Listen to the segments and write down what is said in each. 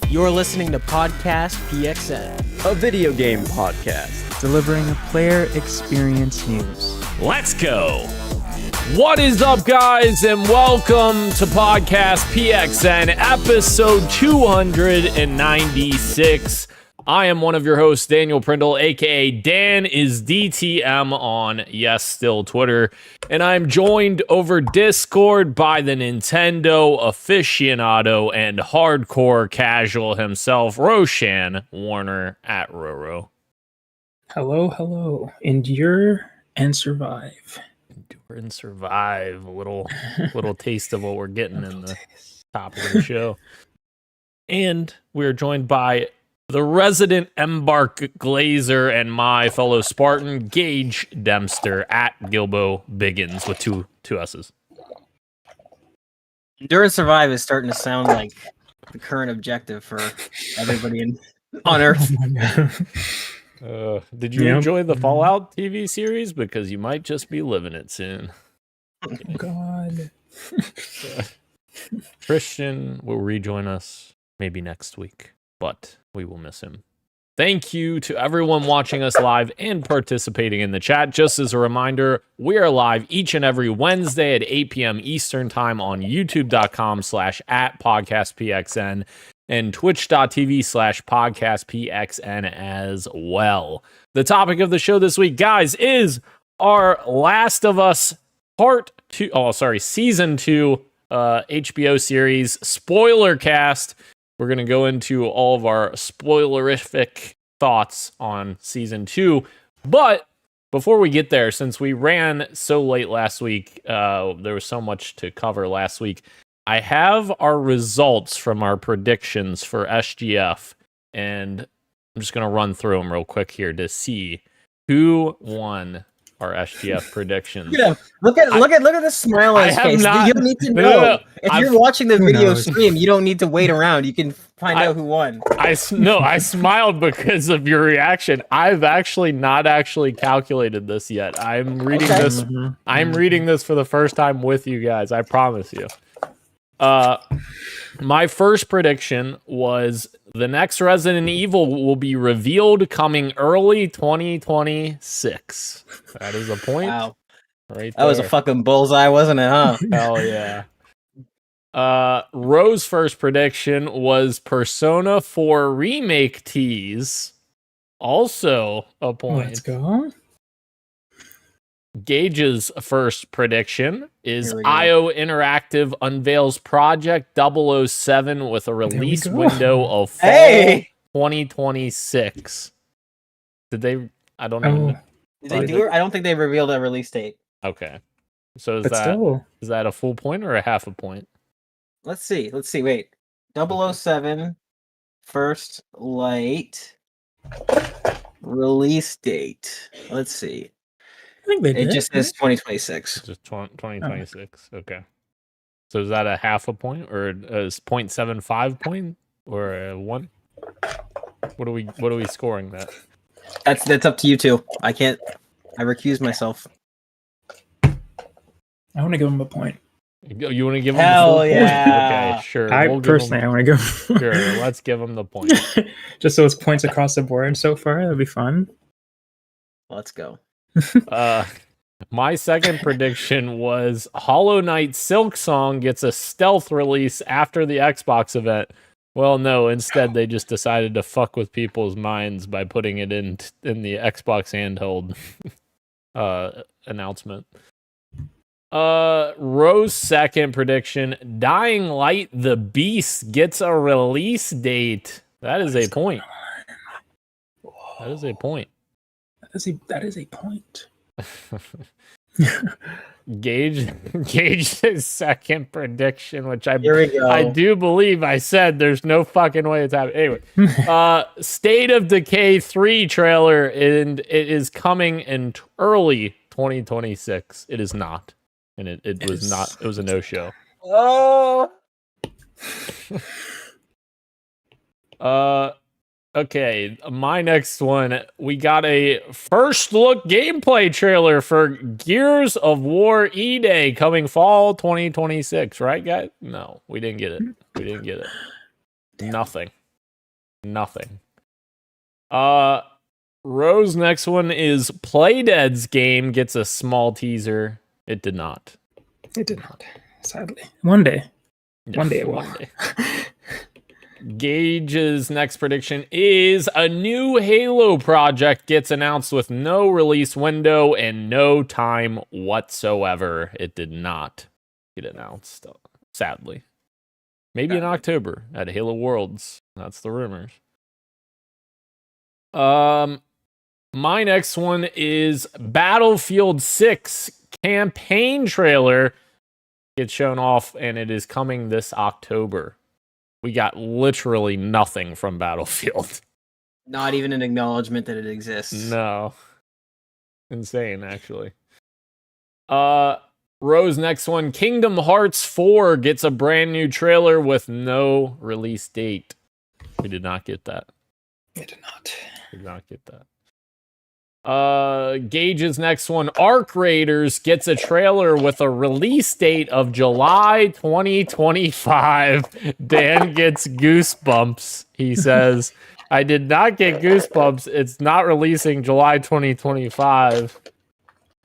You're listening to Podcast PXN, a video game podcast, delivering a player experience news. Let's go! What is up, guys, and welcome to Podcast PXN, episode 296. I am one of your hosts, Daniel Prindle, aka Dan is DTM on Still Twitter, and I'm joined over Discord by the Nintendo aficionado and hardcore casual himself, Roshan Warner at Roro. Hello. Endure and survive. Endure and survive. A little taste of what we're getting in the top of the show. And we're joined by the resident Embark Glazer and my fellow Spartan, Gage Dempster at Gilbo Biggins with two S's. Endure and survive is starting to sound like the current objective for everybody on Earth. Did you enjoy the Fallout TV series? Because you might just be living it soon. Oh, God. Christian will rejoin us maybe next week, but we will miss him. Thank you to everyone watching us live and participating in the chat. Just as a reminder, we are live each and every Wednesday at 8 p.m. Eastern Time on youtube.com/@podcastpxn and twitch.tv/podcastpxn as well. The topic of the show this week, guys, is our Last of Us Season 2 HBO series SPOILERCAST. We're going to go into all of our spoilerific thoughts on Season 2. But before we get there, since we ran so late last week, there was so much to cover last week, I have our results from our predictions for SGF, and I'm just going to run through them real quick here to see who won our SGF predictions. Yeah, look at the smile on his face. You don't need to know. No. If you're watching the video stream, you don't need to wait around. You can find out who won. I smiled because of your reaction. I've actually not calculated this yet. I'm reading this. I'm reading this for the first time with you guys. I promise you. My first prediction was the next Resident Evil will be revealed coming early 2026. That is a point. Wow. Right that was a fucking bullseye, wasn't it, huh? Hell yeah. Rose's first prediction was Persona 4 remake tease. Also a point. Let's go. Gage's first prediction is IO Interactive unveils Project 007 with a release window of fall 2026. Did they? I don't know. Did they do it? I don't think they revealed a release date. Okay. So is that a full point or a half a point? Let's see. Wait. 007 first light release date. Let's see. I think they did. It just says 2026. Just 2026. Okay. So is that a half a point or is 0.75 point or a 1? What are we scoring that? That's up to you two. I recuse myself. I want to give him a point. You want to give him Hell the full yeah. point? Okay, sure. I want to go. Sure, let's give him the point. Just so it's points across the board so far. That'd be fun. Let's go. My second prediction was Hollow Knight Silk Song gets a stealth release after the Xbox event. Well, no, instead they just decided to fuck with people's minds by putting it in the Xbox handheld announcement. Rose's second prediction, Dying Light the Beast gets a release date. That is a point. That is a point. That is a point. Gage's second prediction, which I do believe I said there's no fucking way it's happening. Anyway, State of Decay 3 trailer, and it is coming in early 2026. It is not. And it was not. It was a no-show. Oh. Okay, my next one. We got a first look gameplay trailer for Gears of War E-Day coming fall 2026, right, guys? No, we didn't get it. Nothing. Nothing. Rose next one is Playdead's game gets a small teaser. It did not. It did not, sadly. One day. Yeah, One day it will. one day. Gage's next prediction is a new Halo project gets announced with no release window and no time whatsoever. It did not get announced, sadly. Maybe in October at Halo Worlds. That's the rumors. My next one is Battlefield 6 campaign trailer gets shown off, and it is coming this October. We got literally nothing from Battlefield. Not even an acknowledgement that it exists. No. Insane, actually. Rose next one. Kingdom Hearts 4 gets a brand new trailer with no release date. We did not get that. It did not. Did not get that. Gage's next one. Arc Raiders gets a trailer with a release date of July 2025. Dan gets goosebumps. He says, I did not get goosebumps. It's not releasing July 2025.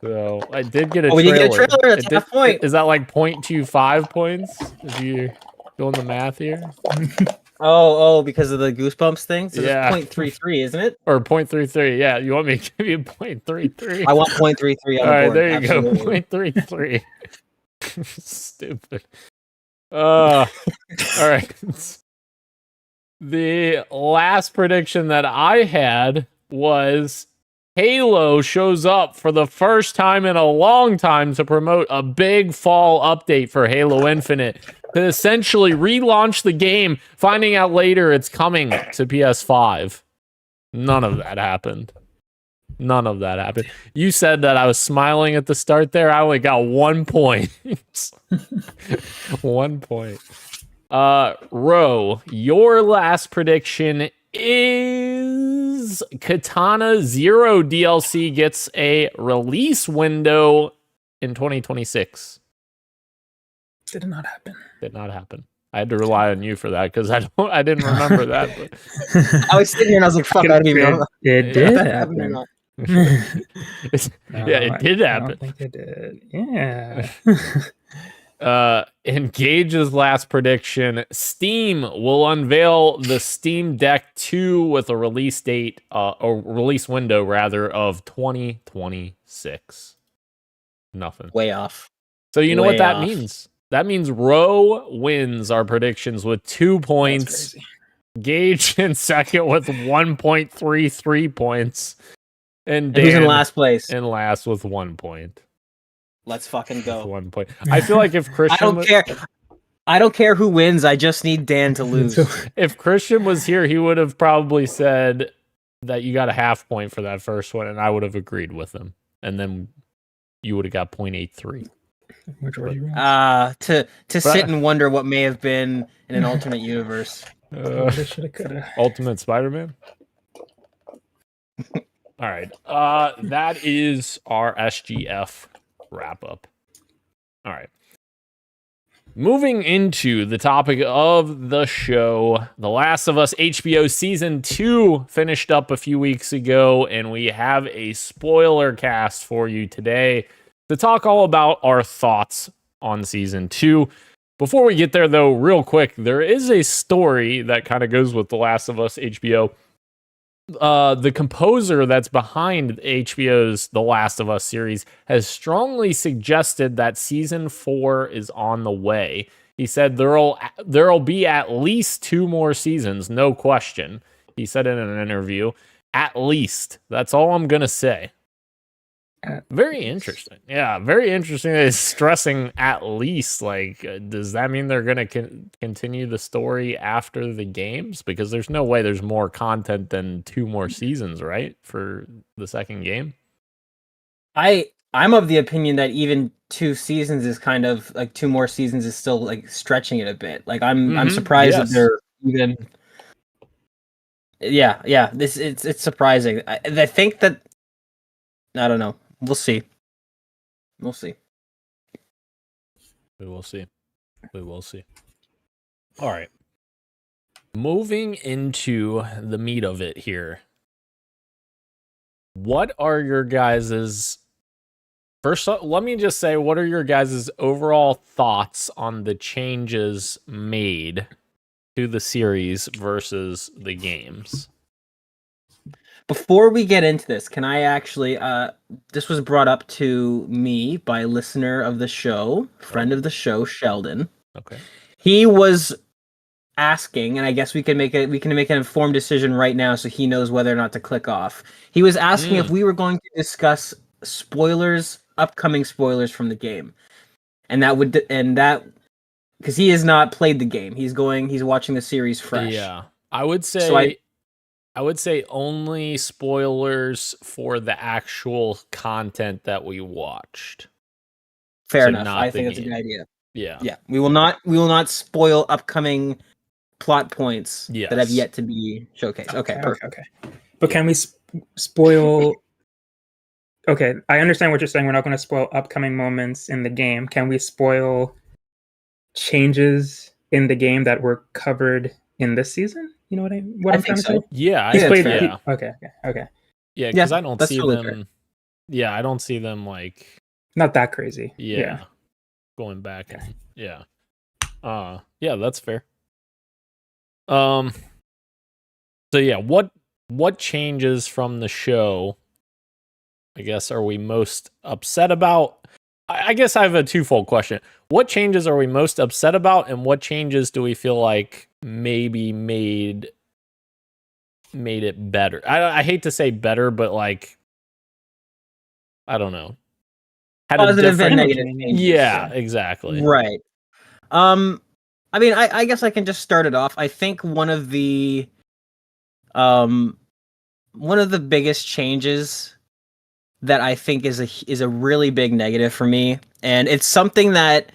So I did get a trailer. We did get a trailer. That's half point. Is that like 0.25 points? If you're doing the math here. Oh, because of the Goosebumps thing? So Yeah. it's 0.33, isn't it? Or 0.33. Yeah, you want me to give you 0.33? I want 0.33 on the All right, board. there you Absolutely. go. 0.33. Stupid. All right. The last prediction that I had was Halo shows up for the first time in a long time to promote a big fall update for Halo Infinite to essentially relaunch the game, finding out later it's coming to PS5. None of that happened. None of that happened. You said that I was smiling at the start there. I only got 1 point. 1 point. Ro, your last prediction is Katana Zero DLC gets a release window in 2026. Did not happen. Did not happen. I had to rely on you for that because I didn't remember that. But I was sitting here and I was like, fuck, I don't even know. It if did that happened or happen. not. yeah, it did I happen. don't think it did. Yeah. Engage's last prediction: Steam will unveil the Steam Deck 2 with a release date, or release window rather, of 2026. Nothing. Way off. So you know Way what that off. means? That means Ro wins our predictions with 2 points. That's crazy. Gage in second with 1.33 points. And And who's in Dan last place? in last with 1 point. Let's fucking With go. 1 point. I feel like if I Christian don't care. I don't care who wins. I just need Dan to lose. if Christian was here, he would have probably said that you got a half point for that first one, and I would have agreed with him. And then you would have got 0.83. Which were you wrong? To sit and wonder what may have been in an alternate universe. Shoulda, coulda. Ultimate Spider-Man. All right. That is our SGF wrap up. All right. Moving into the topic of the show, The Last of Us HBO Season 2 finished up a few weeks ago, and we have a spoiler cast for you today to talk all about our thoughts on Season 2. Before we get there, though, real quick, there is a story that kind of goes with The Last of Us HBO. The composer that's behind HBO's The Last of Us series has strongly suggested that season 4 is on the way. He said there'll be at least 2 more seasons, no question. He said in an interview, at least. That's all I'm gonna say. Very interesting. Yeah, very interesting that he's stressing at least. Like, does that mean they're going to continue the story after the games? Because there's no way there's more content than 2 more seasons, right? For the second game? I'm of the opinion that even 2 seasons is kind of like 2 more seasons is still like stretching it a bit. Like I'm surprised that they're even. Yeah. It's surprising. I think that I don't know. We'll see. We will see. We will see. All right. Moving into the meat of it here, what are your guys's first? Let me just say, what are your guys's overall thoughts on the changes made to the series versus the games? Before we get into this, can I actually? This was brought up to me by a listener of the show, friend of the show, Sheldon. Okay. He was asking, and I guess we can make an informed decision right now, so he knows whether or not to click off. He was asking if we were going to discuss upcoming spoilers from the game, and that because he has not played the game, he's watching the series fresh. Yeah, I would say only spoilers for the actual content that we watched. Fair enough. I think that's a good idea. Yeah. We will not spoil upcoming plot points that have yet to be showcased. Okay, perfect. Okay. But can we spoil? Okay, I understand what you're saying. We're not going to spoil upcoming moments in the game. Can we spoil changes in the game that were covered in this season? You know what I'm trying to say? Yeah, Okay. Yeah, because I don't see them. Fair. Yeah, I don't see them like not that crazy. Yeah. Going back. Okay. Yeah, that's fair. So yeah, what changes from the show, I guess, are we most upset about? I guess I have a twofold question. What changes are we most upset about, and what changes do we feel like maybe made it better? I hate to say better, but like, I don't know. Had positive and negative changes. Yeah, exactly. Right. I mean, I guess I can just start it off. I think one of the biggest changes that I think is a really big negative for me, and it's something that,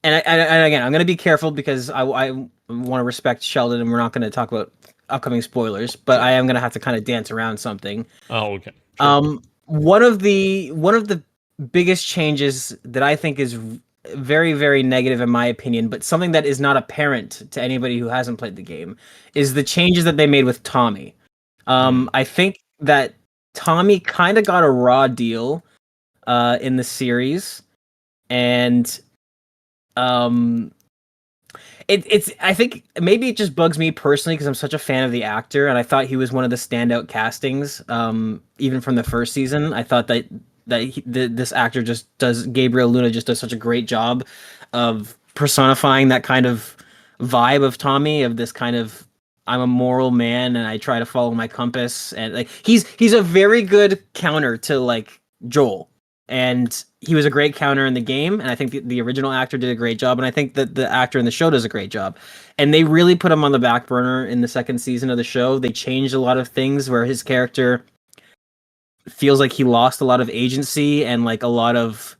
and again, I'm going to be careful because I want to respect Sheldon, and we're not going to talk about upcoming spoilers, but I am going to have to kind of dance around something. Oh, okay. Sure. One of the biggest changes that I think is very, very negative in my opinion, but something that is not apparent to anybody who hasn't played the game, is the changes that they made with Tommy. I think that Tommy kind of got a raw deal in the series, and it's I think maybe it just bugs me personally because I'm such a fan of the actor, and I thought he was one of the standout castings even from the first season. I thought that this actor Gabriel Luna just does such a great job of personifying that kind of vibe of Tommy, of this kind of, I'm a moral man and I try to follow my compass, and like he's a very good counter to like Joel, and he was a great counter in the game, and I think the original actor did a great job, and I think that the actor in the show does a great job, and they really put him on the back burner in the second season of the show. They changed a lot of things where his character feels like he lost a lot of agency and like a lot of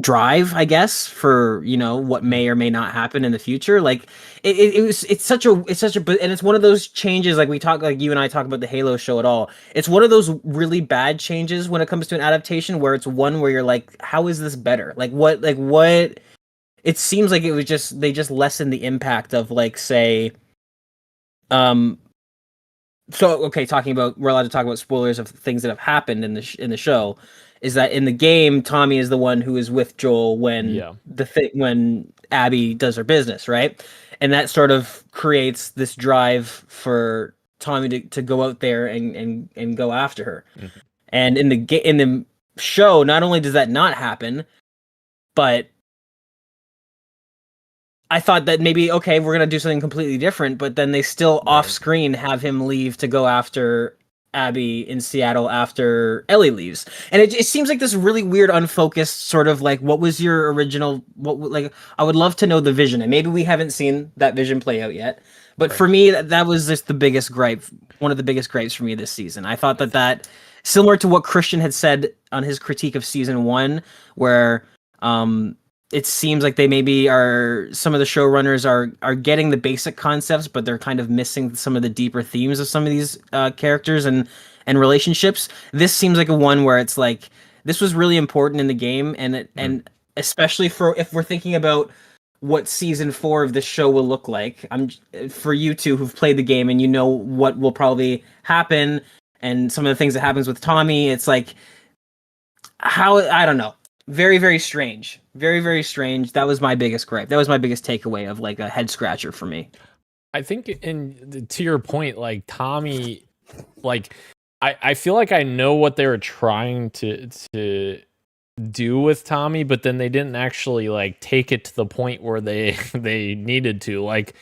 drive, I guess, for, you know, what may or may not happen in the future. Like it's such a and it's one of those changes, like you and I talk about the Halo show at all. It's one of those really bad changes when it comes to an adaptation, where it's one where you're like, how is this better? Like what it seems like it was just, they just lessened the impact of, like, say, so, okay, we're allowed to talk about spoilers of things that have happened in the show. Is that in the game, Tommy is the one who is with Joel when when Abby does her business, right? And that sort of creates this drive for Tommy to go out there and go after her. Mm-hmm. And in the show, not only does that not happen, but I thought that maybe, okay, we're going to do something completely different, but then they still off screen have him leave to go after Abby in Seattle after Ellie leaves. And it seems like this really weird, unfocused sort of like, what was your original, I would love to know the vision, and maybe we haven't seen that vision play out yet. But for me, that was just the biggest gripe, one of the biggest gripes for me this season. I thought that similar to what Christian had said on his critique of season 1, where, it seems like they maybe some of the showrunners are getting the basic concepts, but they're kind of missing some of the deeper themes of some of these characters and relationships. This seems like a one where it's like, this was really important in the game, and especially for if we're thinking about what season 4 of this show will look like. For you two who've played the game and you know what will probably happen and some of the things that happens with Tommy. It's like how I don't know. Very, very strange. Very, very strange. That was my biggest gripe. That was my biggest takeaway of like a head scratcher for me. I think to your point, like Tommy, like I feel like I know what they were trying to do with Tommy, but then they didn't actually like take it to the point where they needed to. Like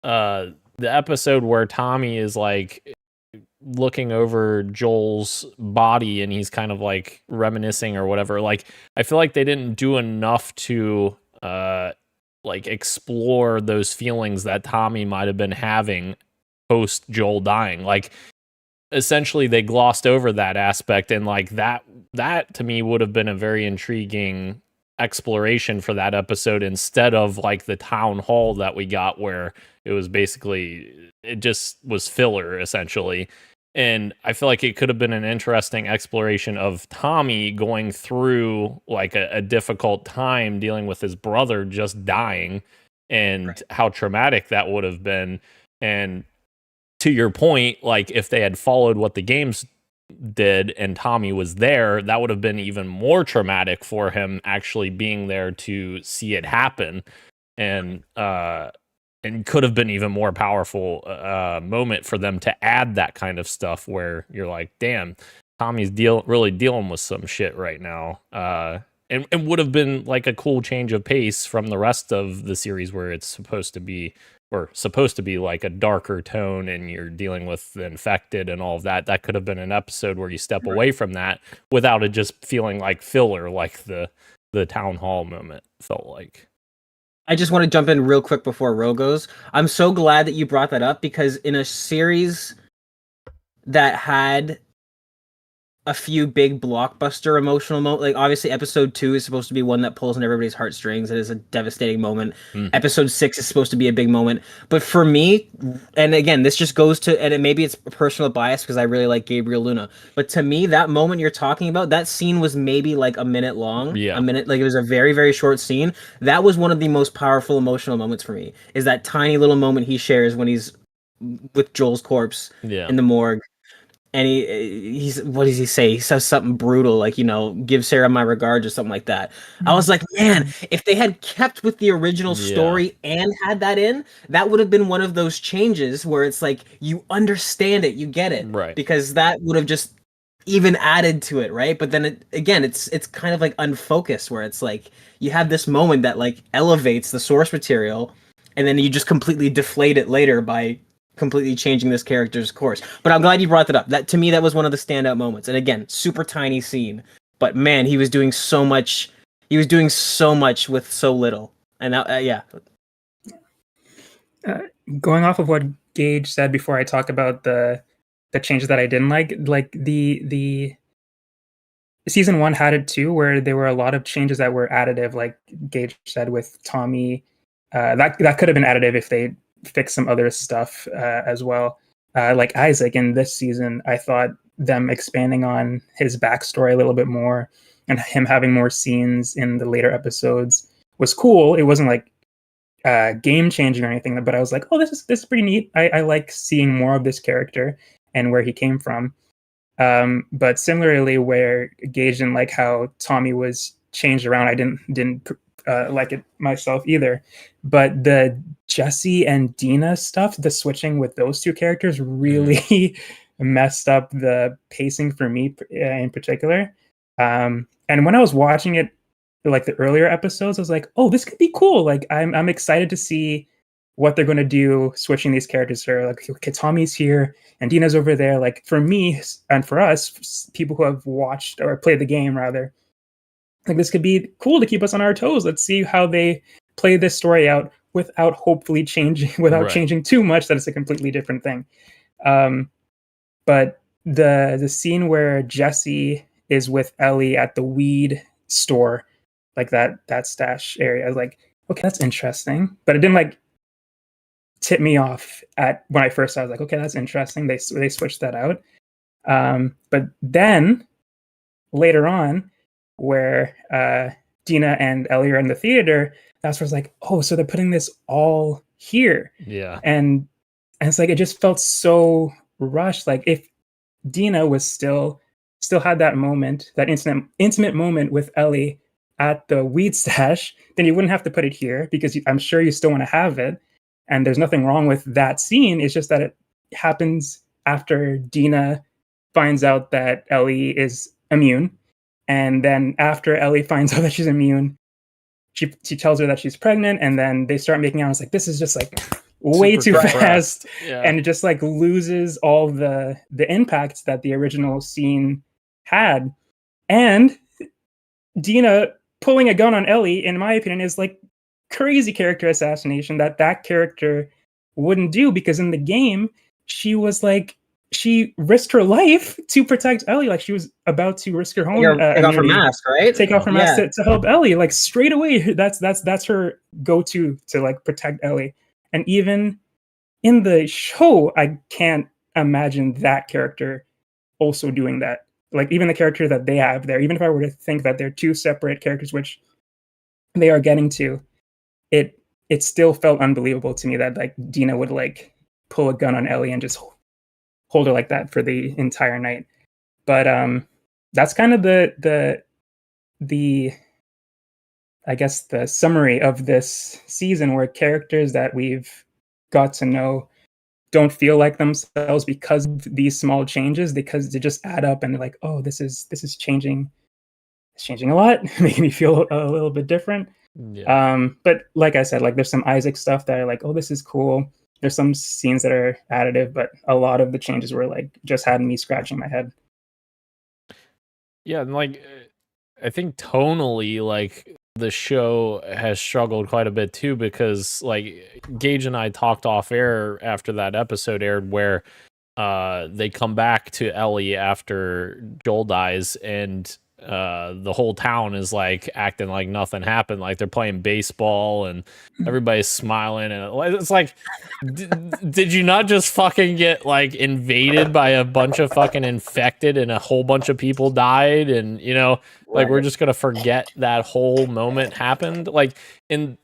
the episode where Tommy is like looking over Joel's body and he's kind of like reminiscing or whatever. Like I feel like they didn't do enough to like explore those feelings that Tommy might have been having post Joel dying. Like essentially they glossed over that aspect, and like that to me would have been a very intriguing exploration for that episode instead of like the town hall that we got where it was basically it just was filler essentially. And I feel like it could have been an interesting exploration of Tommy going through like a difficult time dealing with his brother just dying and how traumatic that would have been. And to your point, like if they had followed what the games did and Tommy was there, that would have been even more traumatic for him actually being there to see it happen. And could have been even more powerful moment for them to add that kind of stuff where you're like, damn, Tommy's really dealing with some shit right now. And would have been like a cool change of pace from the rest of the series where it's supposed to be like a darker tone and you're dealing with the infected and all of that. That could have been an episode where you step away from that without it just feeling like filler, like the town hall moment felt like. I just want to jump in real quick before Ro goes. I'm so glad that you brought that up because in a series that had a few big blockbuster emotional moments, like obviously episode 2 is supposed to be one that pulls on everybody's heartstrings. It is a devastating moment. Episode 6 is supposed to be a big moment. But for me, and again, this just goes to, and maybe it's a personal bias because I really like Gabriel Luna, but to me, that moment you're talking about, that scene was maybe like a minute long. Yeah. A minute, like it was a very, very short scene. That was one of the most powerful emotional moments for me, is that tiny little moment he shares when he's with Joel's corpse in the morgue. And he's what does he say? He says something brutal, like, you know, give Sarah my regards or something like that. I was like, man, if they had kept with the original story and had that in, that would have been one of those changes where it's like, you understand it, you get it. Right. Because that would have just even added to it, right? But then it's kind of like unfocused where it's like, you have this moment that like elevates the source material and then you just completely deflate it later by completely changing this character's course. But I'm glad you brought that up. That to me, that was one of the standout moments. And again, super tiny scene, but man, he was doing so much. He was doing so much with so little. And Going off of what Gage said before I talk about the changes that I didn't like the season 1 had it too, where there were a lot of changes that were additive, like Gage said with Tommy. That could have been additive if they fix some other stuff as well. Like Isaac in this season, I thought them expanding on his backstory a little bit more and him having more scenes in the later episodes was cool. It wasn't like game changing or anything, but I was like, oh, this is pretty neat. I like seeing more of this character and where he came from. But similarly, where Gage didn't like how Tommy was changed around, I didn't like it myself either. But the Jesse and Dina stuff, the switching with those two characters really messed up the pacing for me in particular. And when I was watching it, like the earlier episodes, I was like, oh, this could be cool. Like I'm excited to see what they're going to do switching these characters. Are like, okay, Tommy's here and Dina's over there. Like for me and for us, people who have watched or played the game rather, like this could be cool to keep us on our toes. Let's see how they play this story out without hopefully changing, changing too much that it's a completely different thing. But the scene where Jesse is with Ellie at the weed store, like that stash area, I was like, okay, that's interesting. But it didn't like tip me off at when I first saw it. I was like, okay, that's interesting. They switched that out. But then later on, where Dina and Ellie are in the theater, that's where it's like, oh, so they're putting this all here. Yeah. And it's like, it just felt so rushed. Like if Dina was still had that moment, that intimate moment with Ellie at the weed stash, then you wouldn't have to put it here because I'm sure you still want to have it. And there's nothing wrong with that scene. It's just that it happens after Dina finds out that Ellie is immune. And then after Ellie finds out that she's immune, she tells her that she's pregnant, and then they start making out. It's like, this is just like way too fast. Yeah. And it just like loses all the impacts that the original scene had. And Dina pulling a gun on Ellie, in my opinion, is like crazy character assassination that character wouldn't do, because in the game she risked her life to protect Ellie. Like she was about to risk her home, take off her mask, right? Take off her mask to help Ellie. Like straight away, that's her go-to to like protect Ellie. And even in the show, I can't imagine that character also doing that. Like even the character that they have there, even if I were to think that they're two separate characters, which they are getting to, it still felt unbelievable to me that like Dina would like pull a gun on Ellie and just hold her like that for the entire night. But that's kind of the I guess the summary of this season, where characters that we've got to know don't feel like themselves because of these small changes, because they just add up and they're like, oh, this is changing. It's changing a lot, making me feel a little bit different. Yeah. But like I said, like there's some Isaac stuff that are like, oh, this is cool. There's some scenes that are additive, but a lot of the changes were like just had me scratching my head. Yeah, and like I think tonally, like the show has struggled quite a bit too, because like Gage and I talked off air after that episode aired, where they come back to Ellie after Joel dies, and the whole town is like acting like nothing happened, like they're playing baseball and everybody's smiling, and it's like, did you not just fucking get like invaded by a bunch of fucking infected and a whole bunch of people died, and you know, like we're just gonna forget that whole moment happened? Like in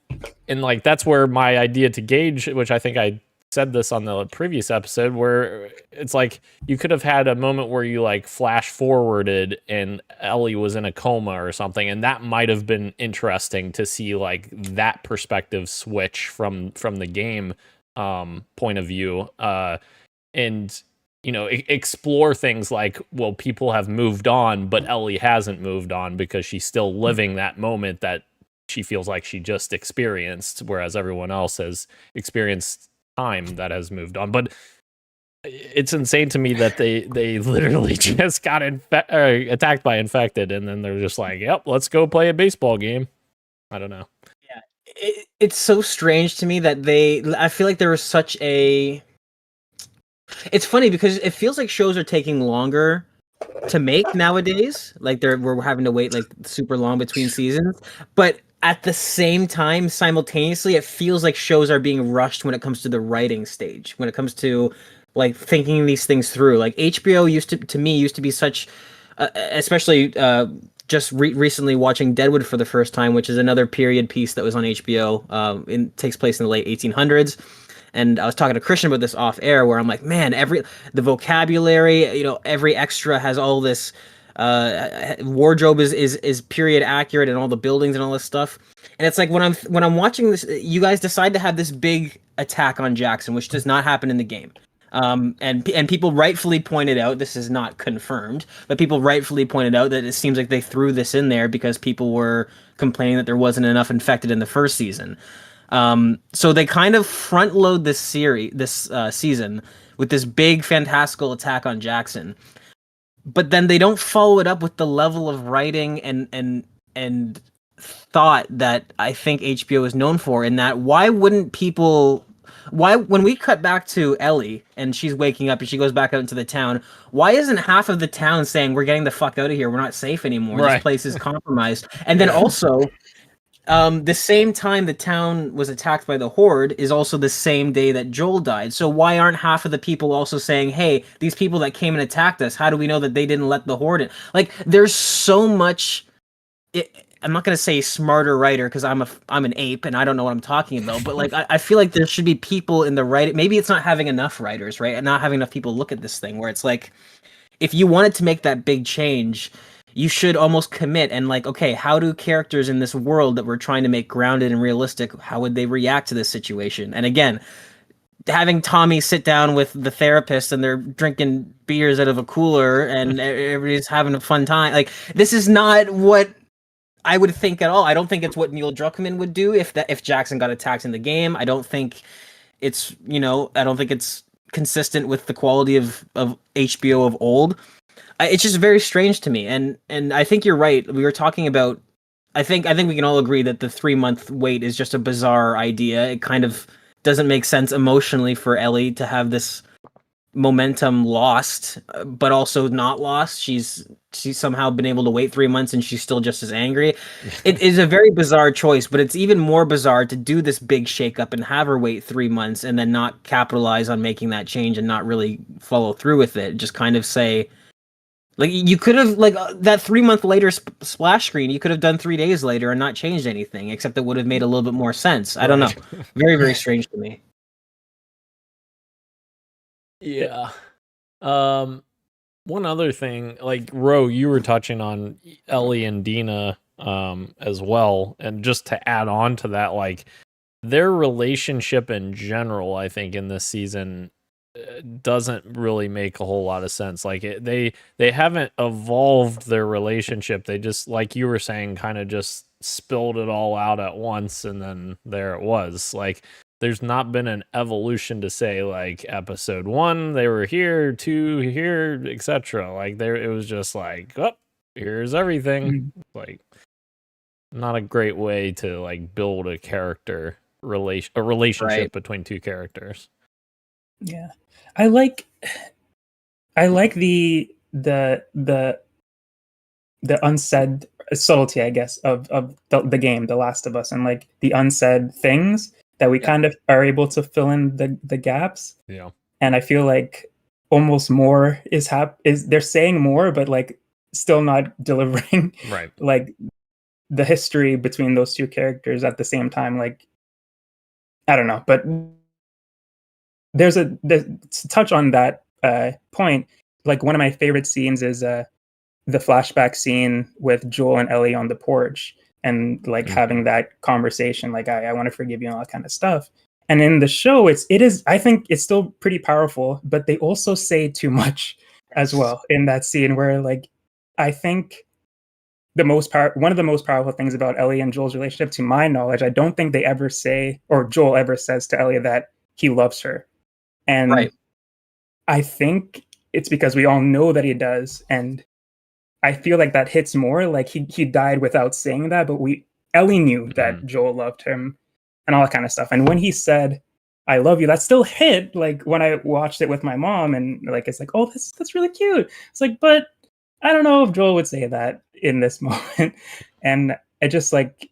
like that's where my idea to Gage, which I think I said this on the previous episode, where it's like you could have had a moment where you like flash forwarded and Ellie was in a coma or something, and that might have been interesting to see, like that perspective switch from the game point of view, and you know, explore things like, well, people have moved on, but Ellie hasn't moved on because she's still living that moment that she feels like she just experienced, whereas everyone else has experienced time that has moved on. But it's insane to me that they literally just got attacked by infected, and then they're just like, yep, let's go play a baseball game. I don't know. Yeah, it's so strange to me that I feel like there was such a... It's funny because it feels like shows are taking longer to make nowadays. Like we're having to wait like super long between seasons, but at the same time, simultaneously, it feels like shows are being rushed when it comes to the writing stage, when it comes to like thinking these things through. Like HBO used to be such, especially just recently watching Deadwood for the first time, which is another period piece that was on HBO. It takes place in the late 1800s. And I was talking to Christian about this off air, where I'm like, man, the vocabulary, you know, every extra has all this wardrobe is period accurate, and all the buildings and all this stuff. And it's like when I'm watching this, you guys decide to have this big attack on Jackson, which does not happen in the game. And people rightfully pointed out, this is not confirmed, but people rightfully pointed out that it seems like they threw this in there because people were complaining that there wasn't enough infected in the first season. So they kind of front load this season with this big fantastical attack on Jackson, but then they don't follow it up with the level of writing and thought that I think HBO is known for. In that, when we cut back to Ellie and she's waking up and she goes back out into the town, why isn't half of the town saying, we're getting the fuck out of here, we're not safe anymore, right, this place is compromised? And then also, the same time the town was attacked by the Horde is also the same day that Joel died. So why aren't half of the people also saying, hey, these people that came and attacked us, how do we know that they didn't let the Horde in? Like, there's so much... I'm not gonna say smarter writer because I'm an ape and I don't know what I'm talking about. But like I feel like there should be people in the writing. Maybe it's not having enough writers, right, and not having enough people look at this thing. Where it's like, if you wanted to make that big change, you should almost commit and like, okay, how do characters in this world that we're trying to make grounded and realistic, how would they react to this situation? And again, having Tommy sit down with the therapist and they're drinking beers out of a cooler and everybody's having a fun time. Like, this is not what I would think at all. I don't think it's what Neil Druckmann would do if Jackson got attacked in the game. I don't think it's, I don't think it's consistent with the quality of HBO of old. It's just very strange to me. And I think you're right. We were talking about, I think we can all agree that the 3-month wait is just a bizarre idea. It kind of doesn't make sense emotionally for Ellie to have this momentum lost, but also not lost. She's somehow been able to wait 3 months and she's still just as angry. It is a very bizarre choice, but it's even more bizarre to do this big shakeup and have her wait 3 months and then not capitalize on making that change and not really follow through with it. Just kind of say, like, you could have, like, that 3 month later splash screen, you could have done 3 days later and not changed anything, except it would have made a little bit more sense. I don't know. Very, very strange to me. Yeah. One other thing, like, Ro, you were touching on Ellie and Dina as well, and just to add on to that, like, their relationship in general, I think, in this season doesn't really make a whole lot of sense. Like, they haven't evolved their relationship. They just, like you were saying, kind of just spilled it all out at once, and then there it was. Like, there's not been an evolution to say, like, episode 1 they were here, 2 here, etc. Like, there, it was just like, oh, here's everything. Like, not a great way to, like, build a relationship between two characters. Yeah, I like the unsaid subtlety, I guess, of the game, The Last of Us, and like the unsaid things that we kind of are able to fill in the gaps. Yeah, and I feel like almost more is they're saying more, but like still not delivering. Right. Like the history between those two characters at the same time. Like, I don't know, but there's to touch on that point. Like, one of my favorite scenes is the flashback scene with Joel and Ellie on the porch and like having that conversation, like, I want to forgive you and all that kind of stuff. And in the show, it is I think it's still pretty powerful, but they also say too much as well in that scene, where, like, I think one of the most powerful things about Ellie and Joel's relationship, to my knowledge, I don't think they ever say, or Joel ever says to Ellie, that he loves her. And I think it's because we all know that he does. And I feel like that hits more. Like, he died without saying that, but Ellie knew that Joel loved him and all that kind of stuff. And when he said, I love you, that still hit, like, when I watched it with my mom, and like, it's like, oh, that's really cute. It's like, but I don't know if Joel would say that in this moment. And it just, like,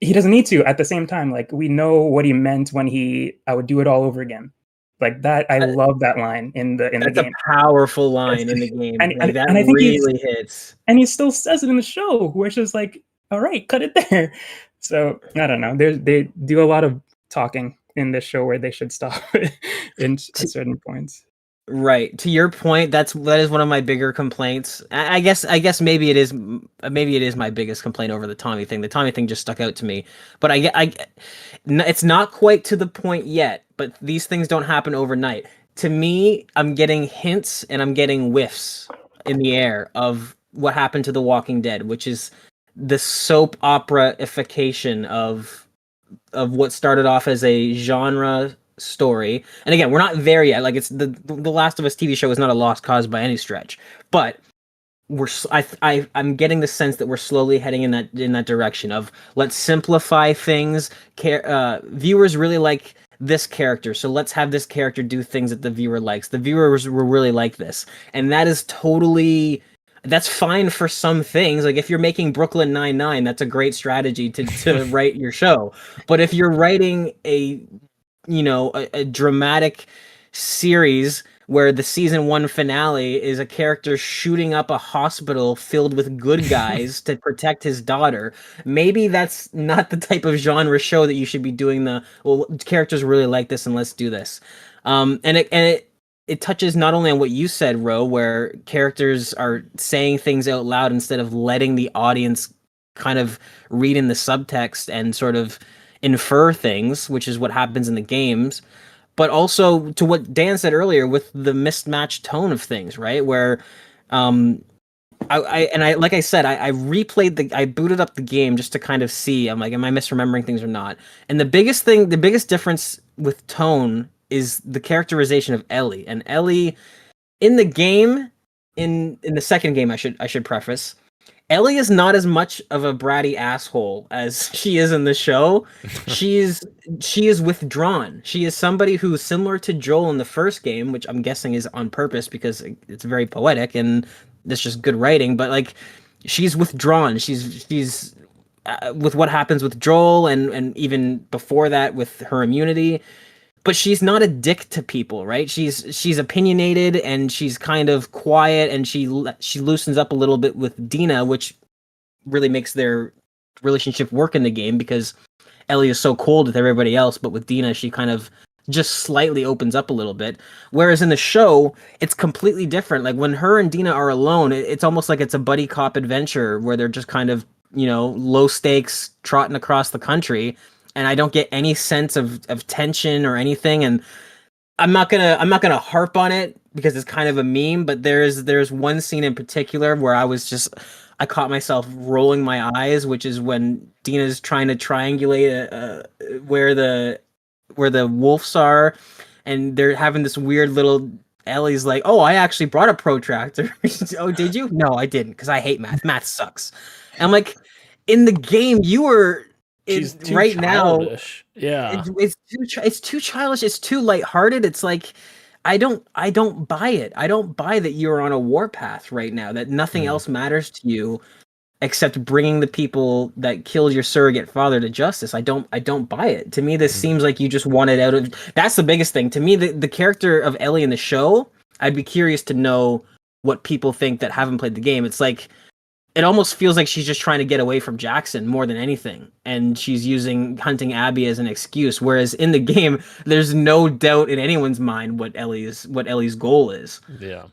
he doesn't need to. At the same time, like, we know what he meant when I would do it all over again. Like that, I love that line in the game. That's a powerful line in the game. And that I think really hits. And he still says it in the show, which is like, all right, cut it there. So I don't know. They do a lot of talking in this show where they should stop at certain points. Right. To your point, that is one of my bigger complaints. I guess maybe it is my biggest complaint over the Tommy thing. The Tommy thing just stuck out to me. But it's not quite to the point yet, but these things don't happen overnight. To me, I'm getting hints and I'm getting whiffs in the air of what happened to The Walking Dead, which is the soap opera-ification of what started off as a genre story. And again, we're not there yet. Like, it's the Last of Us TV show is not a lost cause by any stretch, but I'm getting the sense that we're slowly heading in that direction of, let's simplify things. Viewers really like this character, so let's have this character do things that the viewer likes. The viewers will really like this, and that's fine for some things. Like, if you're making Brooklyn Nine-Nine, that's a great strategy to write your show. But if you're writing a dramatic series where the season 1 finale is a character shooting up a hospital filled with good guys to protect his daughter. Maybe that's not the type of genre show that you should be doing. Well, characters really like this, and let's do this. And it touches not only on what you said, Ro, where characters are saying things out loud instead of letting the audience kind of read in the subtext and sort of infer things, which is what happens in the games, but also to what Dan said earlier with the mismatched tone of things, right? Where I like I said, I booted up the game just to kind of see, I'm like, am I misremembering things or not? And the biggest difference with tone is the characterization of Ellie. And Ellie in the game, in the second game, I should preface, Ellie is not as much of a bratty asshole as she is in the show. She is withdrawn. She is somebody who's similar to Joel in the first game, which I'm guessing is on purpose because it's very poetic and it's just good writing. But like, she's withdrawn. She's with what happens with Joel and even before that with her immunity. But she's not a dick to people, right? She's opinionated and she's kind of quiet, and she loosens up a little bit with Dina, which really makes their relationship work in the game because Ellie is so cold with everybody else, but with Dina she kind of just slightly opens up a little bit. Whereas in the show, it's completely different. Like when her and Dina are alone, it's almost like it's a buddy cop adventure where they're just kind of, low stakes trotting across the country. And I don't get any sense of tension or anything. And I'm not gonna harp on it because it's kind of a meme, but there's one scene in particular where I caught myself rolling my eyes, which is when Dina's trying to triangulate where the wolves are, and they're having this weird little. Ellie's like, "Oh, I actually brought a protractor." "Oh, did you?" "No, I didn't, because I hate math. Math sucks." And I'm like, in the game, you were. She's too right childish. now, Yeah, it's too childish. It's too lighthearted. It's like I don't buy it. I don't buy that you're on a warpath right now. That nothing else matters to you except bringing the people that killed your surrogate father to justice. I don't buy it. To me, this seems like you just wanted out of. That's the biggest thing to me. The character of Ellie in the show. I'd be curious to know what people think that haven't played the game. It's like. It almost feels like she's just trying to get away from Jackson more than anything, and she's using hunting Abby as an excuse. Whereas in the game, there's no doubt in anyone's mind what Ellie's goal is. yeah.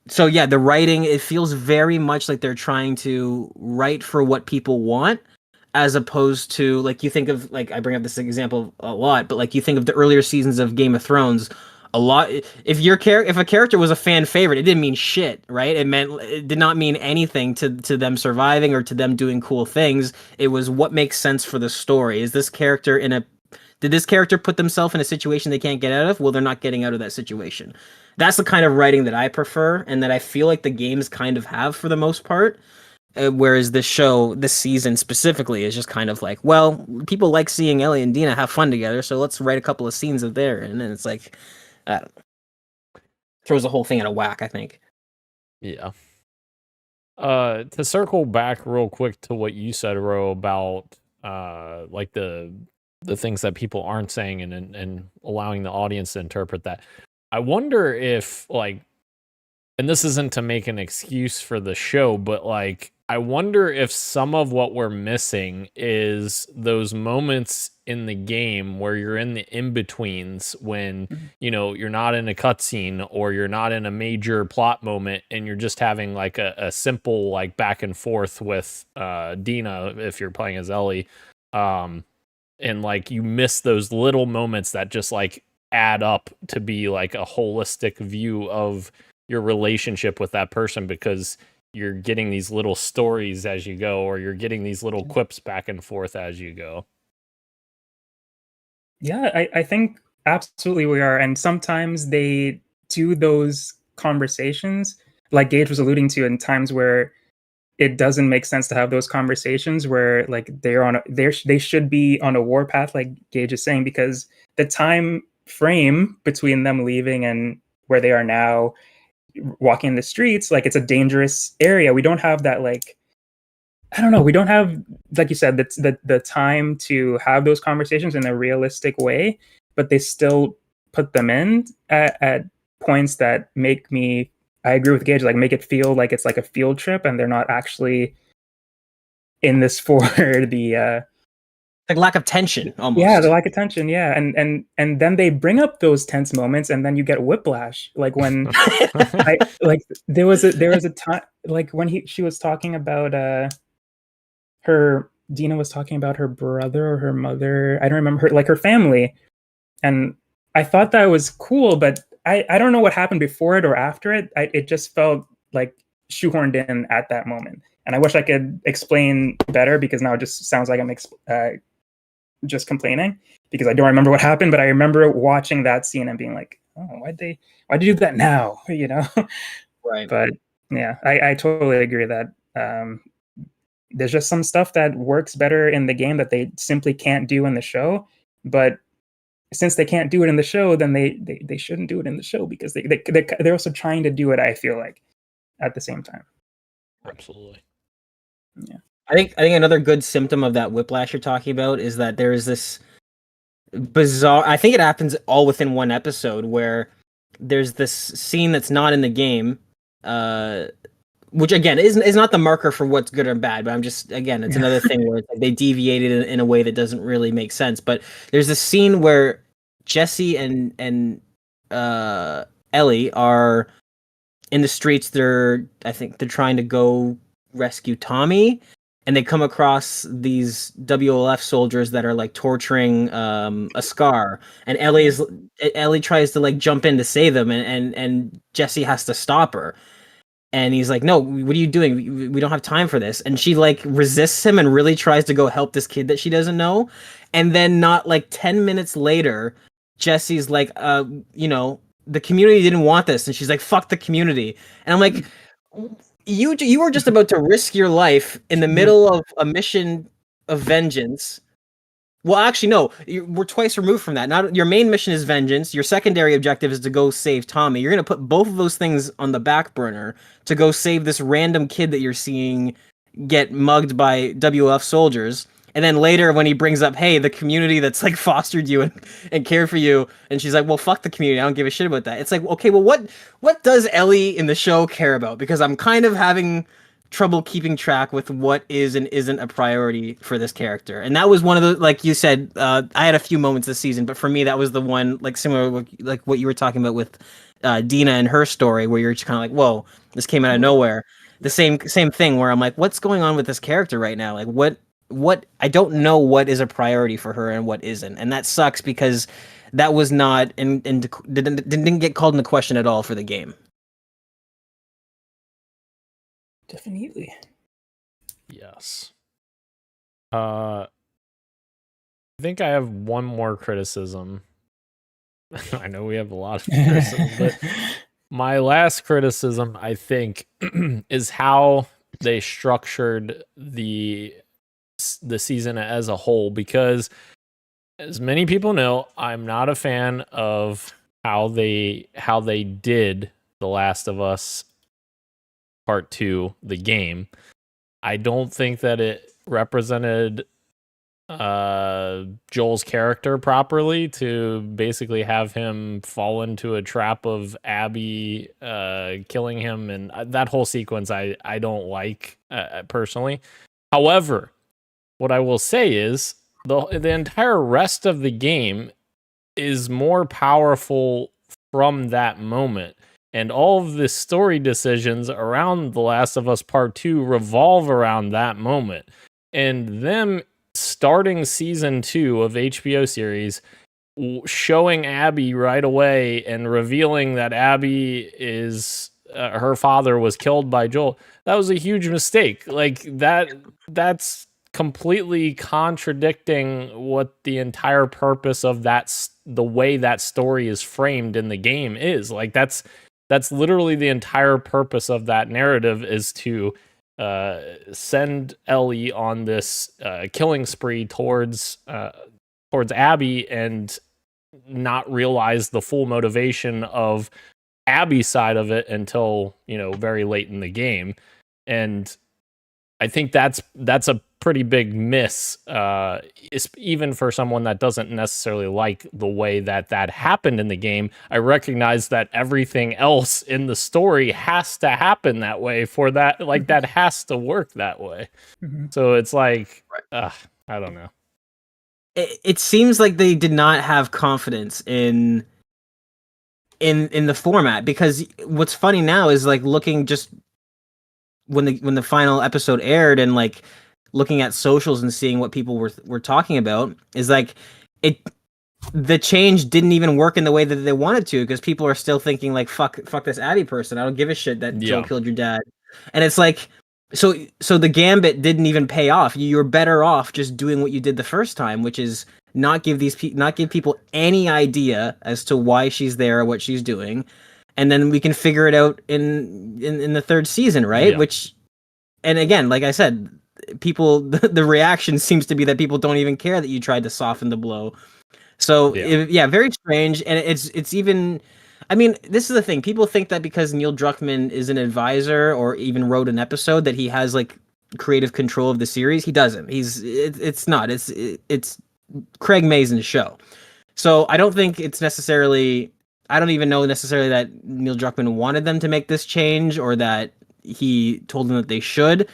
So yeah, the writing, it feels very much like they're trying to write for what people want, as opposed to, like, you think of, like, I bring up this example a lot, but like you think of the earlier seasons of Game of Thrones. A lot. If a character was a fan favorite, it didn't mean shit, right? It did not mean anything to them surviving or to them doing cool things. It was what makes sense for the story. Did this character put themselves in a situation they can't get out of? Well, they're not getting out of that situation. That's the kind of writing that I prefer, and that I feel like the games kind of have for the most part. Whereas this season specifically, is just kind of like, well, people like seeing Ellie and Dina have fun together, so let's write a couple of scenes of there, and then it's like. I don't know. Throws the whole thing out of whack, I think. Yeah. To circle back real quick to what you said, Ro, about like the things that people aren't saying and allowing the audience to interpret that. I wonder if, like, and this isn't to make an excuse for the show, but like, I wonder if some of what we're missing is those moments in the game where you're in the in-betweens when, you're not in a cutscene or you're not in a major plot moment and you're just having like a simple like back and forth with Dina if you're playing as Ellie. And like you miss those little moments that just like add up to be like a holistic view of your relationship with that person, because you're getting these little stories as you go, or you're getting these little quips back and forth as you go. Yeah, I think absolutely we are. And sometimes they do those conversations, like Gage was alluding to, in times where it doesn't make sense to have those conversations, where like they should be on a warpath, like Gage is saying, because the time frame between them leaving and where they are now, walking in the streets, like it's a dangerous area. We don't have that, like, I don't know, we don't have, like you said, the time to have those conversations in a realistic way, but they still put them in at points that make me, I agree with Gage, like make it feel like it's like a field trip and they're not actually in this for the Like lack of tension, almost. yeah, the lack of tension, yeah. And then they bring up those tense moments and then you get whiplash. Like when there was a time like when she was talking about Dina was talking about her brother or her mother. I don't remember her family. And I thought that was cool, but I don't know what happened before it or after it. It just felt like shoehorned in at that moment. And I wish I could explain better because now it just sounds like I'm just complaining because I don't remember what happened, but I remember watching that scene and being like, oh, why'd they do that now? You know? Right. But yeah, I totally agree that there's just some stuff that works better in the game that they simply can't do in the show. But since they can't do it in the show, then they shouldn't do it in the show because they're also trying to do it, I feel like, at the same time. Absolutely. Yeah. I think another good symptom of that whiplash you're talking about is that there is this bizarre, I think it happens all within one episode, where there's this scene that's not in the game, which again is not the marker for what's good or bad, but I'm just, again, it's another thing where it's like they deviated in a way that doesn't really make sense. But there's this scene where Jesse and Ellie are in the streets. I think they're trying to go rescue Tommy, and they come across these WLF soldiers that are like torturing a Scar, and Ellie tries to like jump in to save them, and Jesse has to stop her. And he's like, no, what are you doing? We don't have time for this. And she like resists him and really tries to go help this kid that she doesn't know. And then not like 10 minutes later, Jesse's like, the community didn't want this. And she's like, fuck the community. And I'm like, you were just about to risk your life in the middle of a mission of vengeance. Well, actually, no. We're twice removed from that. Not your main mission is vengeance. Your secondary objective is to go save Tommy. You're gonna put both of those things on the back burner to go save this random kid that you're seeing get mugged by WF soldiers. And then later, when he brings up, hey, the community that's like fostered you and cared for you, and she's like, well, fuck the community. I don't give a shit about that. It's like, okay, well, what does Ellie in the show care about? Because I'm kind of having trouble keeping track with what is and isn't a priority for this character. And that was one of the, like you said, I had a few moments this season, but for me that was the one, like similar like what you were talking about with Dina and her story, where you're just kind of like, whoa, this came out of nowhere. The same thing where I'm like, what's going on with this character right now? Like what I don't know what is a priority for her and what isn't. And that sucks because that was not didn't get called into question at all for the game. Definitely. Yes. I think I have one more criticism. I know we have a lot of criticism, but my last criticism, I think, is how they structured the season as a whole, because as many people know, I'm not a fan of how they did The Last of Us Part 2, the game. I don't think that it represented Joel's character properly, to basically have him fall into a trap of Abby killing him, and that whole sequence I don't like personally. However, what I will say is the entire rest of the game is more powerful from that moment. And all of the story decisions around The Last of Us Part 2 revolve around that moment. And them starting season 2 of HBO series, showing Abby right away and revealing that Abby is her father was killed by Joel, that was a huge mistake. Like that's completely contradicting what the entire purpose of the way that story is framed in the game is. Like that's literally the entire purpose of that narrative, is to send Ellie on this killing spree towards Abby and not realize the full motivation of Abby's side of it until, very late in the game. And I think that's a pretty big miss, even for someone that doesn't necessarily like the way that happened in the game. I recognize that everything else in the story has to happen that way for that, like that has to work that way. So it's like, I don't know. It seems like they did not have confidence in the format, because what's funny now is like looking just when the final episode aired and like looking at socials and seeing what people were talking about, is like the change didn't even work in the way that they wanted to, because people are still thinking like fuck this Abby person. I don't give a shit that Joel killed your dad. And it's like so the gambit didn't even pay off. You're better off just doing what you did the first time, which is not give people any idea as to why she's there or what she's doing, and then we can figure it out in the third season, right? Which, and again, like I said, people the reaction seems to be that people don't even care that you tried to soften the blow. So very strange. And it's even, I mean, this is the thing. People think that because Neil Druckmann is an advisor or even wrote an episode that he has like creative control of the series. He doesn't. It's not. It's Craig Mazin's show. So I don't think it's necessarily, I don't even know necessarily that Neil Druckmann wanted them to make this change or that he told them that they should.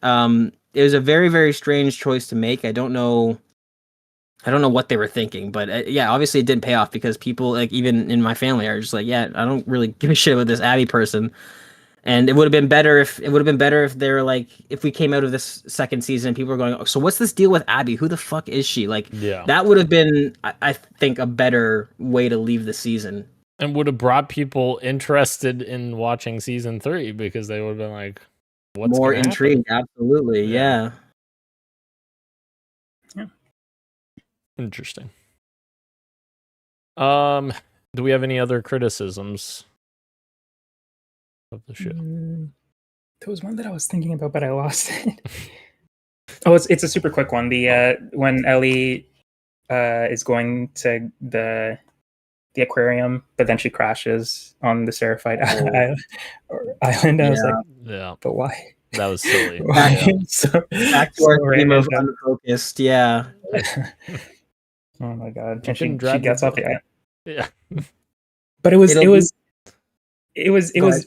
It was a very, very strange choice to make. I don't know what they were thinking, but obviously it didn't pay off, because people, like even in my family, are just like, I don't really give a shit about this Abby person. And it would have been better if they were like, if we came out of this second season, people were going, oh, so what's this deal with Abby? Who the fuck is she? Like, that would have been, I think, a better way to leave the season. And would have brought people interested in watching season 3, because they would have been like, what's more intrigued? Absolutely, yeah. Interesting. Do we have any other criticisms of the show? There was one that I was thinking about, but I lost it. Oh, it's a super quick one. The when Ellie is going to the aquarium, but then she crashes on the Seraphite island. I was like, but why? That was silly. Back to our theme of unfocused. Yeah. Oh my god! And she gets off the island. Yeah. But it was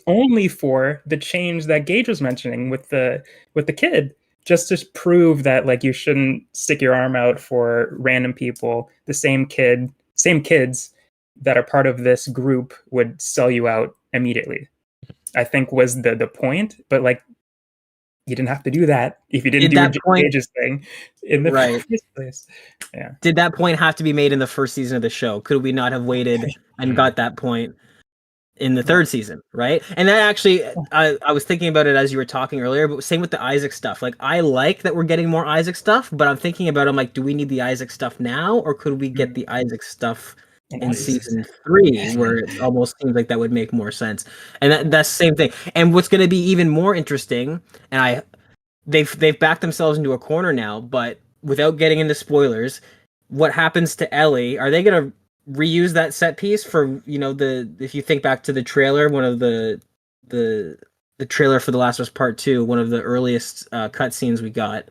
only for the change that Gage was mentioning with the kid, just to prove that like you shouldn't stick your arm out for random people. The same kids that are part of this group would sell you out immediately, I think was the point. But like, you didn't have to do that if you didn't do Gage's thing in the first place. Yeah. Did that point have to be made in the first season of the show? Could we not have waited and got that point in the third season, right? And that actually, I was thinking about it as you were talking earlier, but same with the Isaac stuff. Like, I like that we're getting more Isaac stuff, but I'm thinking about it, I'm like, do we need the Isaac stuff now, or could we get the Isaac stuff in season 3, where it almost seems like that would make more sense? And that's the same thing. And what's going to be even more interesting, and they've backed themselves into a corner now, but without getting into spoilers, what happens to Ellie? Are they going to reuse that set piece for, if you think back to the trailer, one of the trailer for The Last of Us Part 2, one of the earliest cutscenes we got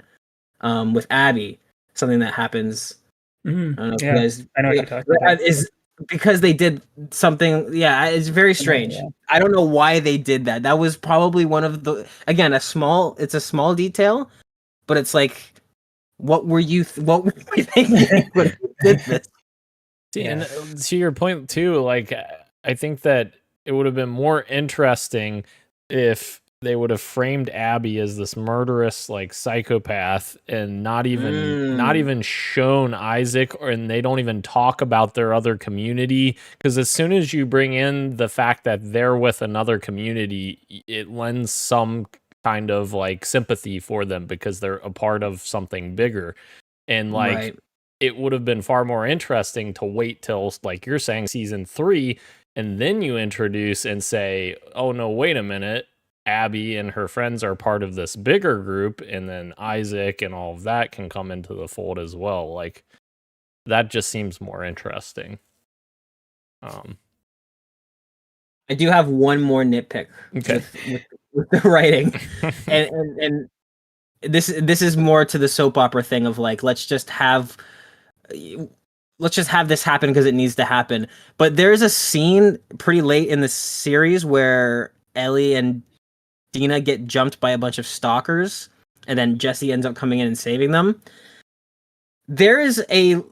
with Abby, something that happens. I don't know if you guys, I know what you're talking about. Is because they did something. It's very strange. I don't know why they did that. That was probably one of the, again, it's a small detail, but it's like, what were you thinking when you did this? And to your point too, like, I think that it would have been more interesting if they would have framed Abby as this murderous, like, psychopath, and not even shown Isaac, and they don't even talk about their other community. Because as soon as you bring in the fact that they're with another community, it lends some kind of like sympathy for them because they're a part of something bigger. And like, it would have been far more interesting to wait till, like you're saying, season 3, and then you introduce and say, oh no, wait a minute, Abby and her friends are part of this bigger group, and then Isaac and all of that can come into the fold as well. Like, that just seems more interesting. I do have one more nitpick with the writing, and this is more to the soap opera thing of like let's just have this happen because it needs to happen. But there's a scene pretty late in the series where Ellie and Dina get jumped by a bunch of stalkers, and then Jesse ends up coming in and saving them. There is a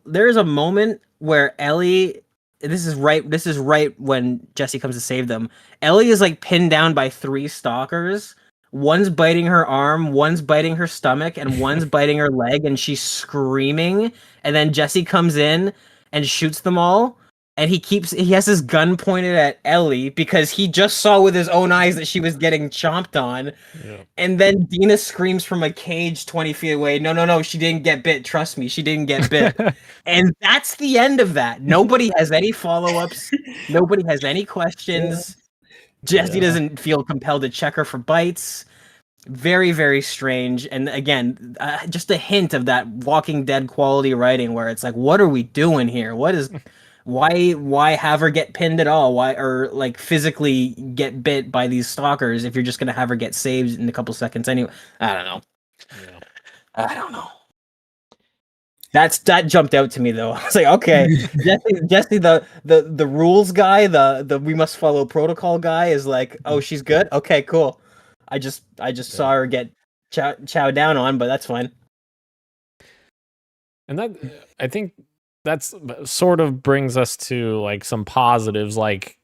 moment where Ellie, this is right when Jesse comes to save them. Ellie is like pinned down by 3 stalkers. One's biting her arm, one's biting her stomach, and one's biting her leg, and she's screaming. And then Jesse comes in and shoots them all. And he has his gun pointed at Ellie because he just saw with his own eyes that she was getting chomped on. Yeah. And then Dina screams from a cage 20 feet away, no, she didn't get bit. Trust me, she didn't get bit. And that's the end of that. Nobody has any follow-ups. Nobody has any questions. Jesse doesn't feel compelled to check her for bites. Very, very strange. And again, just a hint of that Walking Dead quality writing where it's like, what are we doing here? Why have her get pinned at all? Why, or like physically get bit by these stalkers if you're just gonna have her get saved in a couple seconds anyway? I don't know. Yeah. I don't know. That jumped out to me though. I was like, okay, Jesse, the rules guy, the we must follow protocol guy is like, oh, she's good. Okay, cool. I just saw her get chow down on, but that's fine. And that, I think that's sort of brings us to like some positives. Like,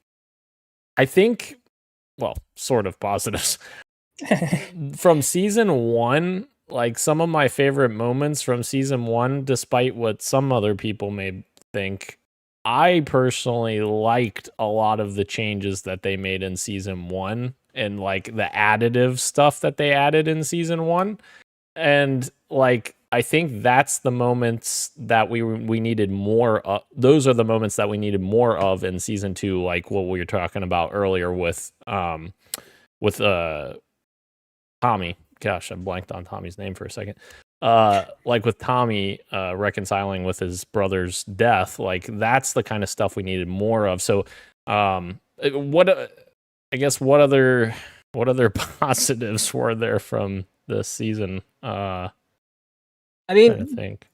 I think, well, sort of positives from season 1. Like some of my favorite moments from season 1, despite what some other people may think, I personally liked a lot of the changes that they made in season 1 and like the additive stuff that they added in season 1. And like, I think that's the moments that we needed more of. Those are the moments that we needed more of in season 2, like what we were talking about earlier with Tommy. Gosh, I blanked on Tommy's name for a second. Like with Tommy reconciling with his brother's death, like that's the kind of stuff we needed more of. So, what other positives were there from this season? I mean, I think.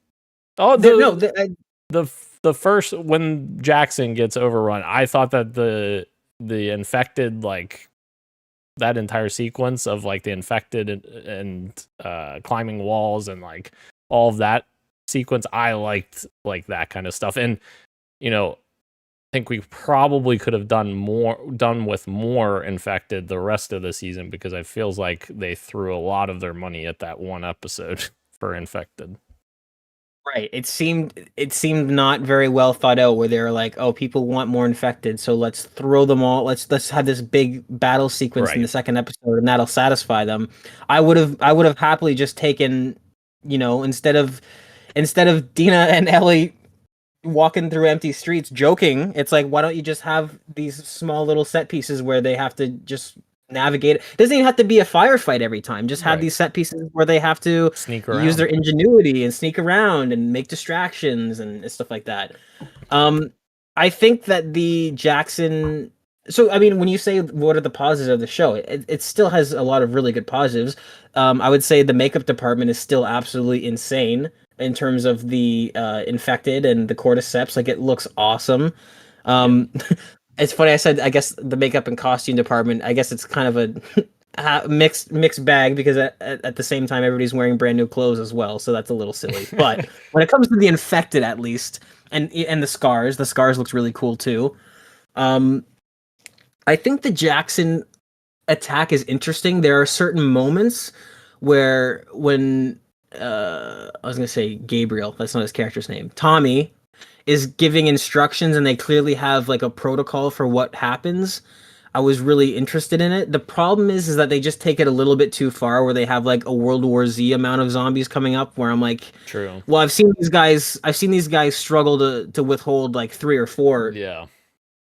Oh, the first when Jackson gets overrun, I thought that the infected, like that entire sequence of like the infected and climbing walls and like all of that sequence, I liked like that kind of stuff. And you know, I think we probably could have done with more infected the rest of the season, because it feels like they threw a lot of their money at that one episode for infected. Right. It seemed not very well thought out, where they were like, oh, people want more infected, so let's throw them all. Let's have this big battle sequence in the second episode, and that'll satisfy them. I would have happily just taken, you know, instead of Dina and Ellie walking through empty streets joking, it's like, why don't you just have these small little set pieces where they have to just navigate it? Doesn't even have to be a firefight every time. Just have these set pieces where they have to sneak around, use their ingenuity and sneak around and make distractions and stuff like that. I think that the Jackson. So, I mean, when you say what are the positives of the show, it still has a lot of really good positives. I would say the makeup department is still absolutely insane in terms of the infected and the cordyceps. Like, it looks awesome. It's funny, I said, I guess the makeup and costume department, I guess it's kind of a mixed bag, because at the same time, everybody's wearing brand new clothes as well, so that's a little silly. But when it comes to the infected, at least, and the scars looks really cool too. I think the Jackson attack is interesting. There are certain moments where when I was gonna say Gabriel, that's not his character's name, Tommy is giving instructions, and they clearly have like a protocol for what happens. I was really interested in it. The problem is that they just take it a little bit too far, where they have like a World War Z amount of zombies coming up, where I'm like, true. Well, I've seen these guys struggle to withhold like 3 or 4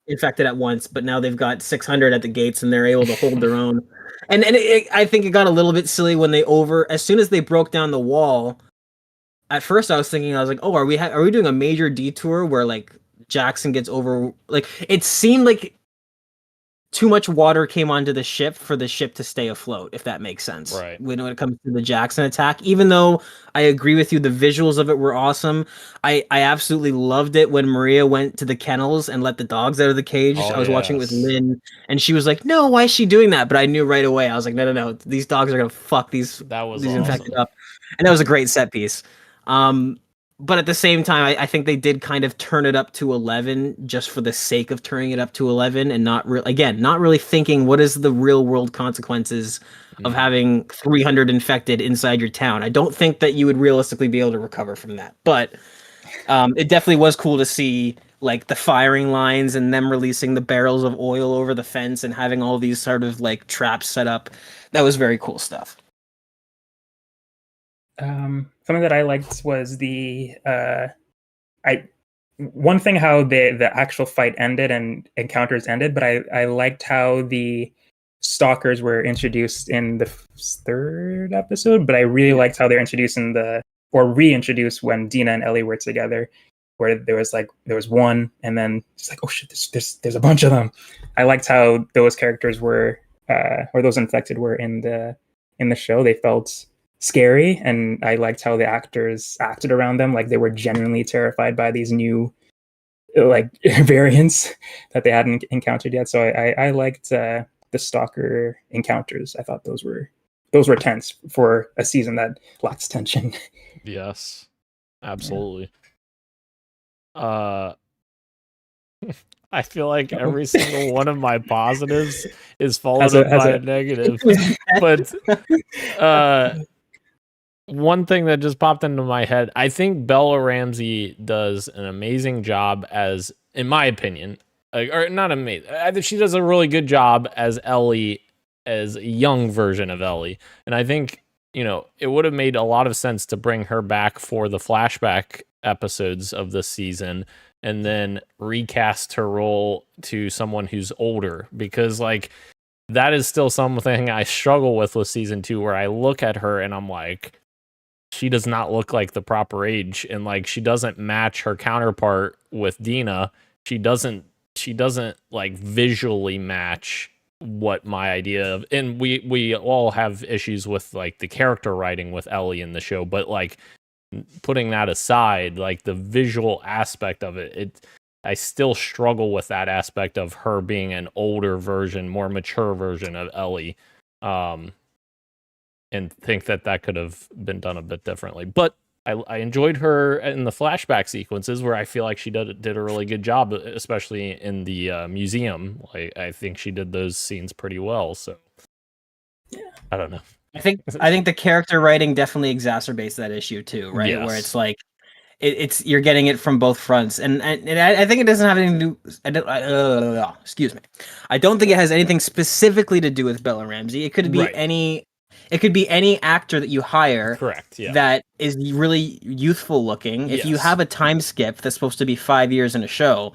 infected at once, but now they've got 600 at the gates and they're able to hold their own. And I think it got a little bit silly when as soon as they broke down the wall. At first, I was like, oh, are we doing a major detour where like Jackson gets over? Like, it seemed like too much water came onto the ship for the ship to stay afloat, if that makes sense. Right. When it comes to the Jackson attack, even though I agree with you, the visuals of it were awesome. I absolutely loved it when Maria went to the kennels and let the dogs out of the cage. Oh, I was watching it with yes. Lynn, and she was like, "No, why is she doing that?" But I knew right away. I was like, "No. These dogs are gonna fuck these That was infected awesome. up," and that was a great set piece. But at the same time, I think they did kind of turn it up to 11 just for the sake of turning it up to 11 and not really thinking what is the real world consequences of having 300 infected inside your town. I don't think that you would realistically be able to recover from that. But it definitely was cool to see like the firing lines and them releasing the barrels of oil over the fence and having all these sort of like traps set up. That was very cool stuff. Something that I liked was one thing how the actual fight ended and encounters ended, but I liked how the stalkers were introduced in the third episode, but I really liked how they're introduced reintroduced when Dina and Ellie were together, where there was one and then it's like, oh shit, there's a bunch of them. I liked how those characters were or those infected were in the show. They felt scary, and I liked how the actors acted around them, like they were genuinely terrified by these new like variants that they hadn't encountered yet. So I liked the stalker encounters. I thought those were tense for a season that lacks tension. Yes, absolutely. I feel like every single one of my positives is followed up by a negative. But one thing that just popped into my head, I think Bella Ramsey does an amazing job as, in my opinion, or not amazing. I think she does a really good job as Ellie, as a young version of Ellie. And I think, it would have made a lot of sense to bring her back for the flashback episodes of this season and then recast her role to someone who's older, because like that is still something I struggle with season 2, where I look at her and I'm like, she does not look like the proper age, and like she doesn't match her counterpart with Dina. She doesn't like visually match what my idea of, and we all have issues with like the character writing with Ellie in the show, but like putting that aside, like the visual aspect of it, I still struggle with that aspect of her being an older version, more mature version of Ellie. And think that could have been done a bit differently. But I enjoyed her in the flashback sequences, where I feel like she did a really good job, especially in the museum. I think she did those scenes pretty well. So Yeah. I don't know. I think the character writing definitely exacerbates that issue too, right? Yes. Where it's like it's you're getting it from both fronts, and I think it doesn't have anything to do. Excuse me. I don't think it has anything specifically to do with Bella Ramsey. It could be Right. any actor that you hire. Correct. Yeah. That is really youthful looking. If you Yes. have a time skip that's supposed to be 5 years in a show,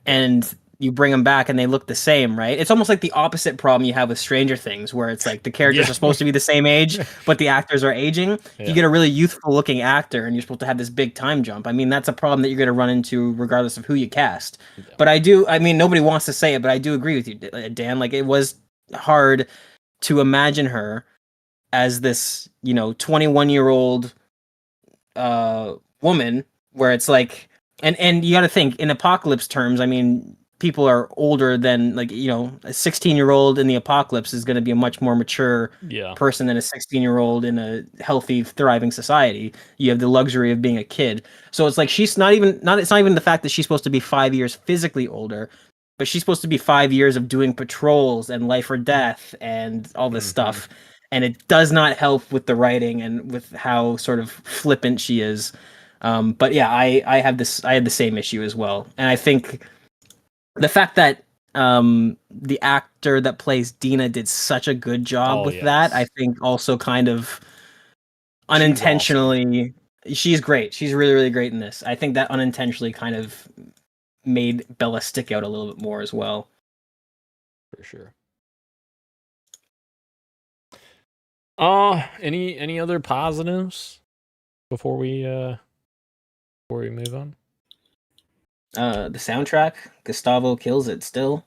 and you bring them back and they look the same, right? It's almost like the opposite problem you have with Stranger Things, where it's like the characters Yeah. are supposed to be the same age, but the actors are aging. If you get a really youthful looking actor and you're supposed to have this big time jump, I mean, that's a problem that you're going to run into regardless of who you cast. Yeah. But nobody wants to say it, but I do agree with you, Dan. Like, it was hard to imagine her as this, 21-year-old woman, where it's like, and you got to think in apocalypse terms. I mean, people are older than, like, a 16-year-old in the apocalypse is going to be a much more mature person than a 16-year-old in a healthy, thriving society. You have the luxury of being a kid. So it's like she's it's not even the fact that she's supposed to be 5 years physically older, but she's supposed to be 5 years of doing patrols and life or death and all this stuff. And it does not help with the writing and with how sort of flippant she is. But yeah, I had the same issue as well. And I think the fact that the actor that plays Dina did such a good job with that, I think also kind of unintentionally, she's great. She's really, really great in this. I think that unintentionally kind of made Bella stick out a little bit more as well. For sure. Any other positives before we move on? The soundtrack, Gustavo kills it still.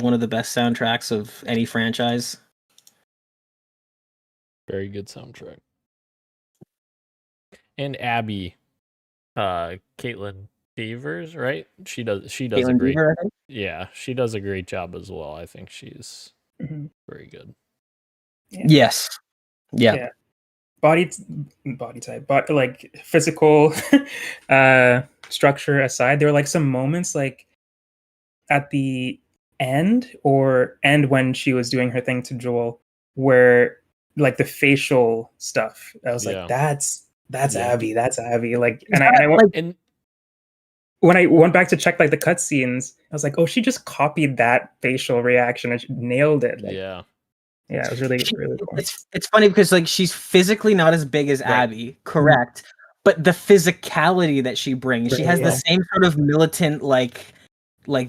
one of the best soundtracks of any franchise. Very good soundtrack. And Abby, Caitlin Beavers, right? She does a Caitlin great. Dever, I think. Yeah, she does a great job as well. I think she's Mhm. very good. Yeah. Yes. Yeah. Yeah. Body type, but like physical structure aside, there were like some moments like at the end when she was doing her thing to Joel where like the facial stuff, I was Yeah. like, that's Yeah. Abby, that's Abby. Like, and I went, And when I went back to check like the cutscenes, I was like, oh, she just copied that facial reaction and she nailed it. Like, yeah, it was really really cool. It's funny because like she's physically not as big as Right. Abby, correct? But the physicality that she brings, she Right, has the yeah. same sort of militant, like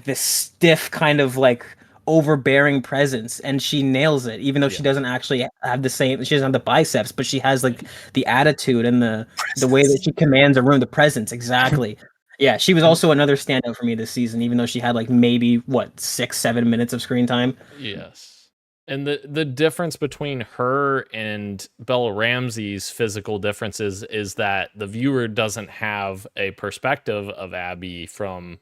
this stiff kind of like overbearing presence, and she nails it. Even though she doesn't actually have the same, she doesn't have the biceps, but she has like the attitude and the way that she commands a room, the presence, exactly. Yeah, she was also another standout for me this season, even though she had like maybe what 6-7 minutes of screen time. yes. And the difference between her and Bella Ramsey's physical differences is that the viewer doesn't have a perspective of Abby from,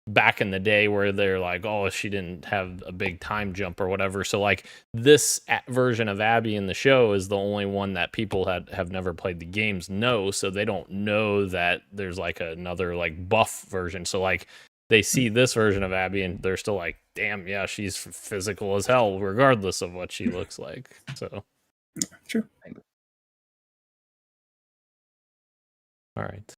back in the day where they're like, oh, she didn't have a big time jump or whatever. So like this version of Abby in the show is the only one that people have never played the games know. So they don't know that there's like another like buff version. So like they see this version of Abby and they're still like, damn, yeah, she's physical as hell, regardless of what she looks like. So True. All right.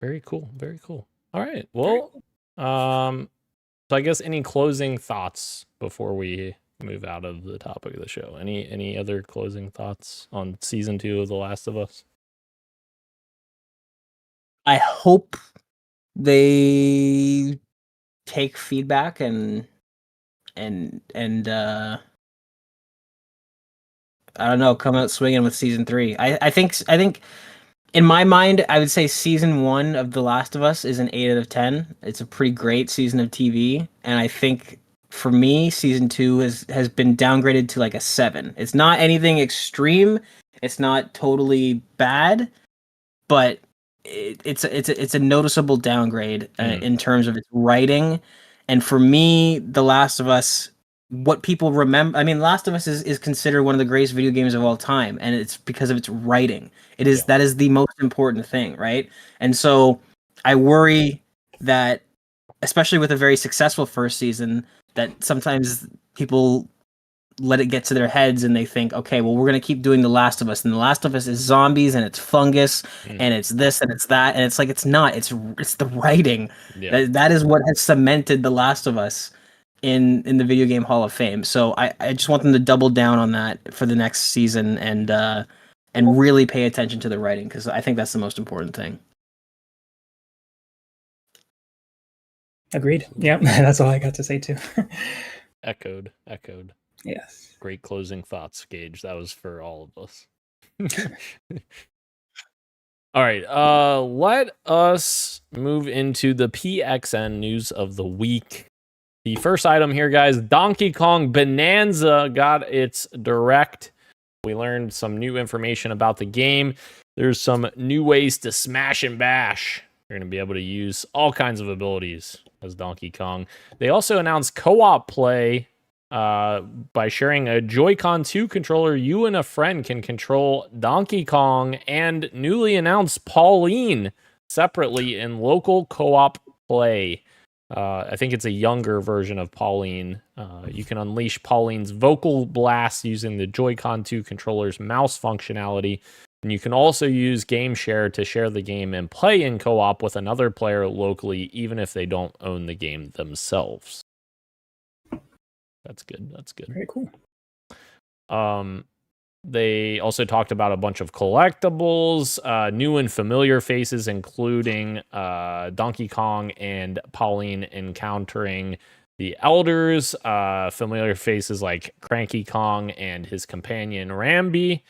Very cool. Very cool. All right. Well, so I guess any closing thoughts before we move out of the topic of the show? Any other closing thoughts on season 2 of The Last of Us? I hope they take feedback and I don't know, come out swinging with season 3. I think in my mind, I would say season 1 of The Last of Us is an 8 out of 10. It's a pretty great season of TV, and I think for me, season 2 has been downgraded to like a 7. It's not anything extreme. It's not totally bad, but it's a noticeable downgrade in terms of its writing. And for me, The Last of Us, what people remember, I mean, Last of Us is considered one of the greatest video games of all time, and it's because of its writing. That is the most important thing, right? And so I worry that, especially with a very successful first season, that sometimes people let it get to their heads and they think, okay, well, we're going to keep doing The Last of Us, and The Last of Us is zombies and it's fungus and it's this and it's that, and it's like, it's not, it's the writing. That is what has cemented The Last of Us in the video game Hall of Fame. So I just want them to double down on that for the next season and really pay attention to the writing, because I think that's the most important thing. Agreed. Yeah, that's all I got to say too. Echoed. Yes. Great closing thoughts, Gage. That was for all of us. All right, let us move into the PXN news of the week. The first item here, guys, Donkey Kong Bananza got its direct. We learned some new information about the game. There's some new ways to smash and bash. You're going to be able to use all kinds of abilities as Donkey Kong. They also announced co-op play by sharing a Joy-Con 2 controller. You and a friend can control Donkey Kong and newly announced Pauline separately in local co-op play. I think it's a younger version of Pauline. You can unleash Pauline's vocal blast using the Joy-Con 2 controller's mouse functionality. And you can also use Game Share to share the game and play in co-op with another player locally, even if they don't own the game themselves. That's good. Very cool. They also talked about a bunch of collectibles, new and familiar faces, including Donkey Kong and Pauline encountering the elders, familiar faces like Cranky Kong and his companion Rambi.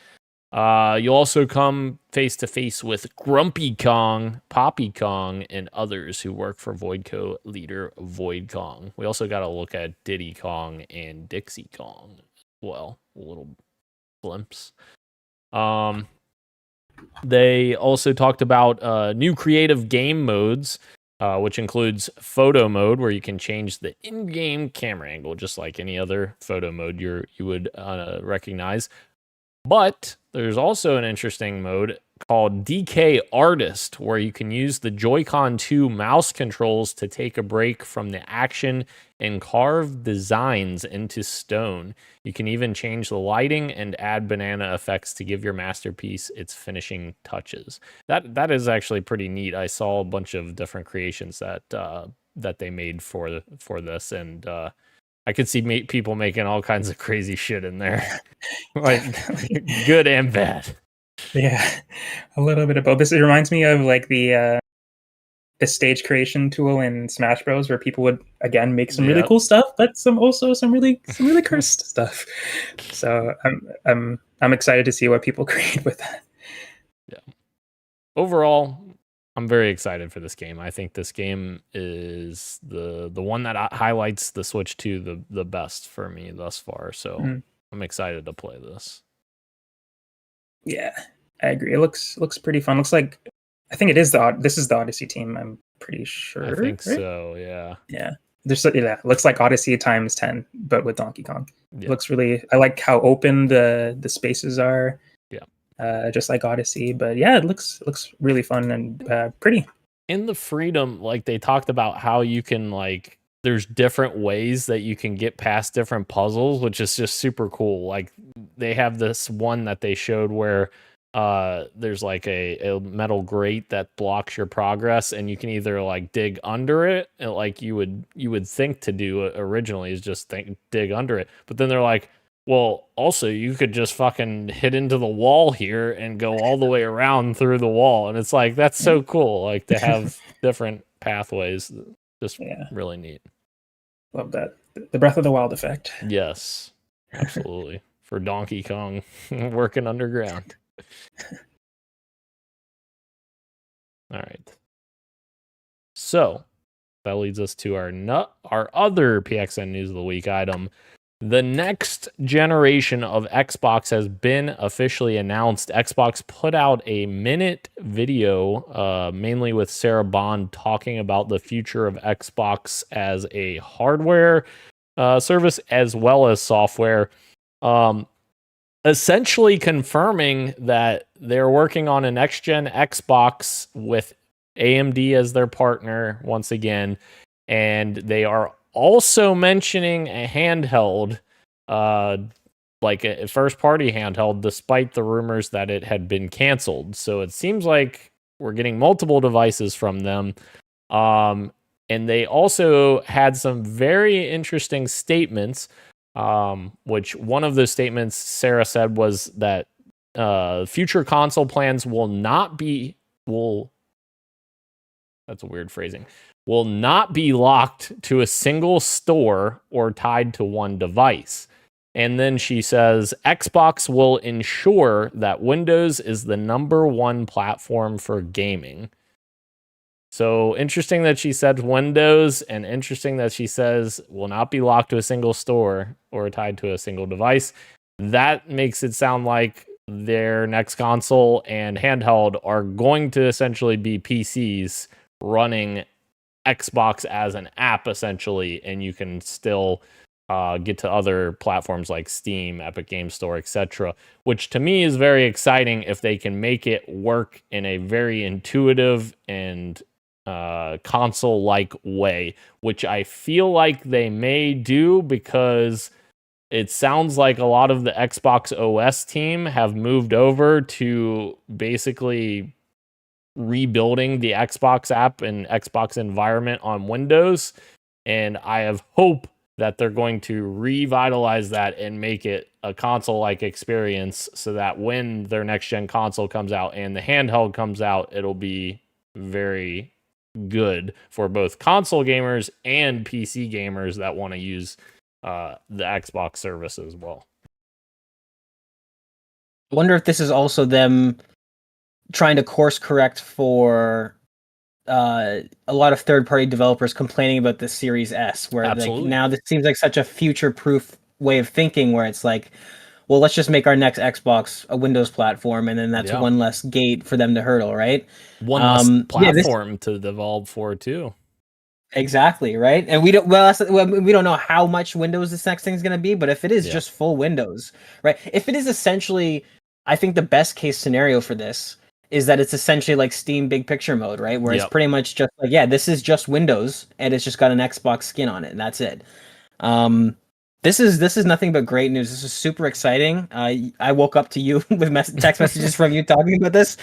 You'll also come face to face with Grumpy Kong, Poppy Kong, and others who work for Voidco leader Void Kong. We also got to look at Diddy Kong and Dixie Kong as well. A little glimpse. They also talked about new creative game modes, which includes photo mode, where you can change the in-game camera angle, just like any other photo mode you would recognize. But there's also an interesting mode called DK Artist, where you can use the Joy-Con 2 mouse controls to take a break from the action and carve designs into stone. You can even change the lighting and add banana effects to give your masterpiece its finishing touches. That is actually pretty neat. I saw a bunch of different creations that they made for this, and I could see people making all kinds of crazy shit in there, like good and bad. Yeah, a little bit of both. This reminds me of like the stage creation tool in Smash Bros, where people would again make some really cool stuff, but some really cursed stuff. So I'm excited to see what people create with that. Yeah. Overall, I'm very excited for this game. I think this game is the one that highlights the Switch 2 the best for me thus far. So I'm excited to play this. Yeah, I agree. It looks pretty fun. Looks like, I think this is the Odyssey team. I'm pretty sure. I think right? so. Yeah. Yeah. It looks like Odyssey times 10, but with Donkey Kong. Yeah. It looks really. I like how open the spaces are. Yeah. Just like Odyssey, but yeah, it looks really fun and pretty. In the freedom, like they talked about how you can like, there's different ways that you can get past different puzzles, which is just super cool. Like they have this one that they showed where there's like a metal grate that blocks your progress, and you can either like dig under it, like you would think to do originally is just dig under it, but then they're like, well, also you could just fucking hit into the wall here and go all the way around through the wall, and it's like that's so cool, like to have different pathways. Just really neat. Love that. The Breath of the Wild effect. Yes, absolutely. For Donkey Kong working underground. All right. So that leads us to our other PXN News of the Week item. The next generation of Xbox has been officially announced. Xbox put out a minute video, mainly with Sarah Bond, talking about the future of Xbox as a hardware service as well as software. Essentially confirming that they're working on a next-gen Xbox with AMD as their partner once again, and they are also mentioning a handheld, like a first-party handheld, despite the rumors that it had been canceled. So it seems like we're getting multiple devices from them. And they also had some very interesting statements, which one of those statements Sarah said was that future console plans will not be locked to a single store or tied to one device. And then she says Xbox will ensure that Windows is the number one platform for gaming. So interesting that she said Windows, and interesting that she says will not be locked to a single store or tied to a single device. That makes it sound like their next console and handheld are going to essentially be PCs running Xbox as an app, essentially, and you can still get to other platforms like Steam, Epic Game Store, etc., which to me is very exciting if they can make it work in a very intuitive and console-like way, which I feel like they may do, because it sounds like a lot of the Xbox OS team have moved over to basically rebuilding the Xbox app and Xbox environment on Windows, and I have hope that they're going to revitalize that and make it a console-like experience, so that when their next-gen console comes out and the handheld comes out, it'll be very good for both console gamers and PC gamers that want to use the Xbox service as well. wonder if this is also them trying to course correct for a lot of third-party developers complaining about the Series S, where like Absolutely. now this seems like such a future-proof way of thinking, where it's like, well, let's just make our next Xbox a Windows platform, and then that's Yeah. one less gate for them to hurdle, right? One less Yeah, this, platform to develop for too. exactly, right? And we don't we don't know how much Windows this next thing is going to be, but if it is Yeah. just full Windows, right? If it is essentially, I think the best case scenario for this is that it's essentially like Steam Big Picture mode, right? Where it's Yep. pretty much just like, yeah, this is just Windows and it's just got an Xbox skin on it, and that's it. This is nothing but great news. This is super exciting. I woke up to you with text messages from you talking about this.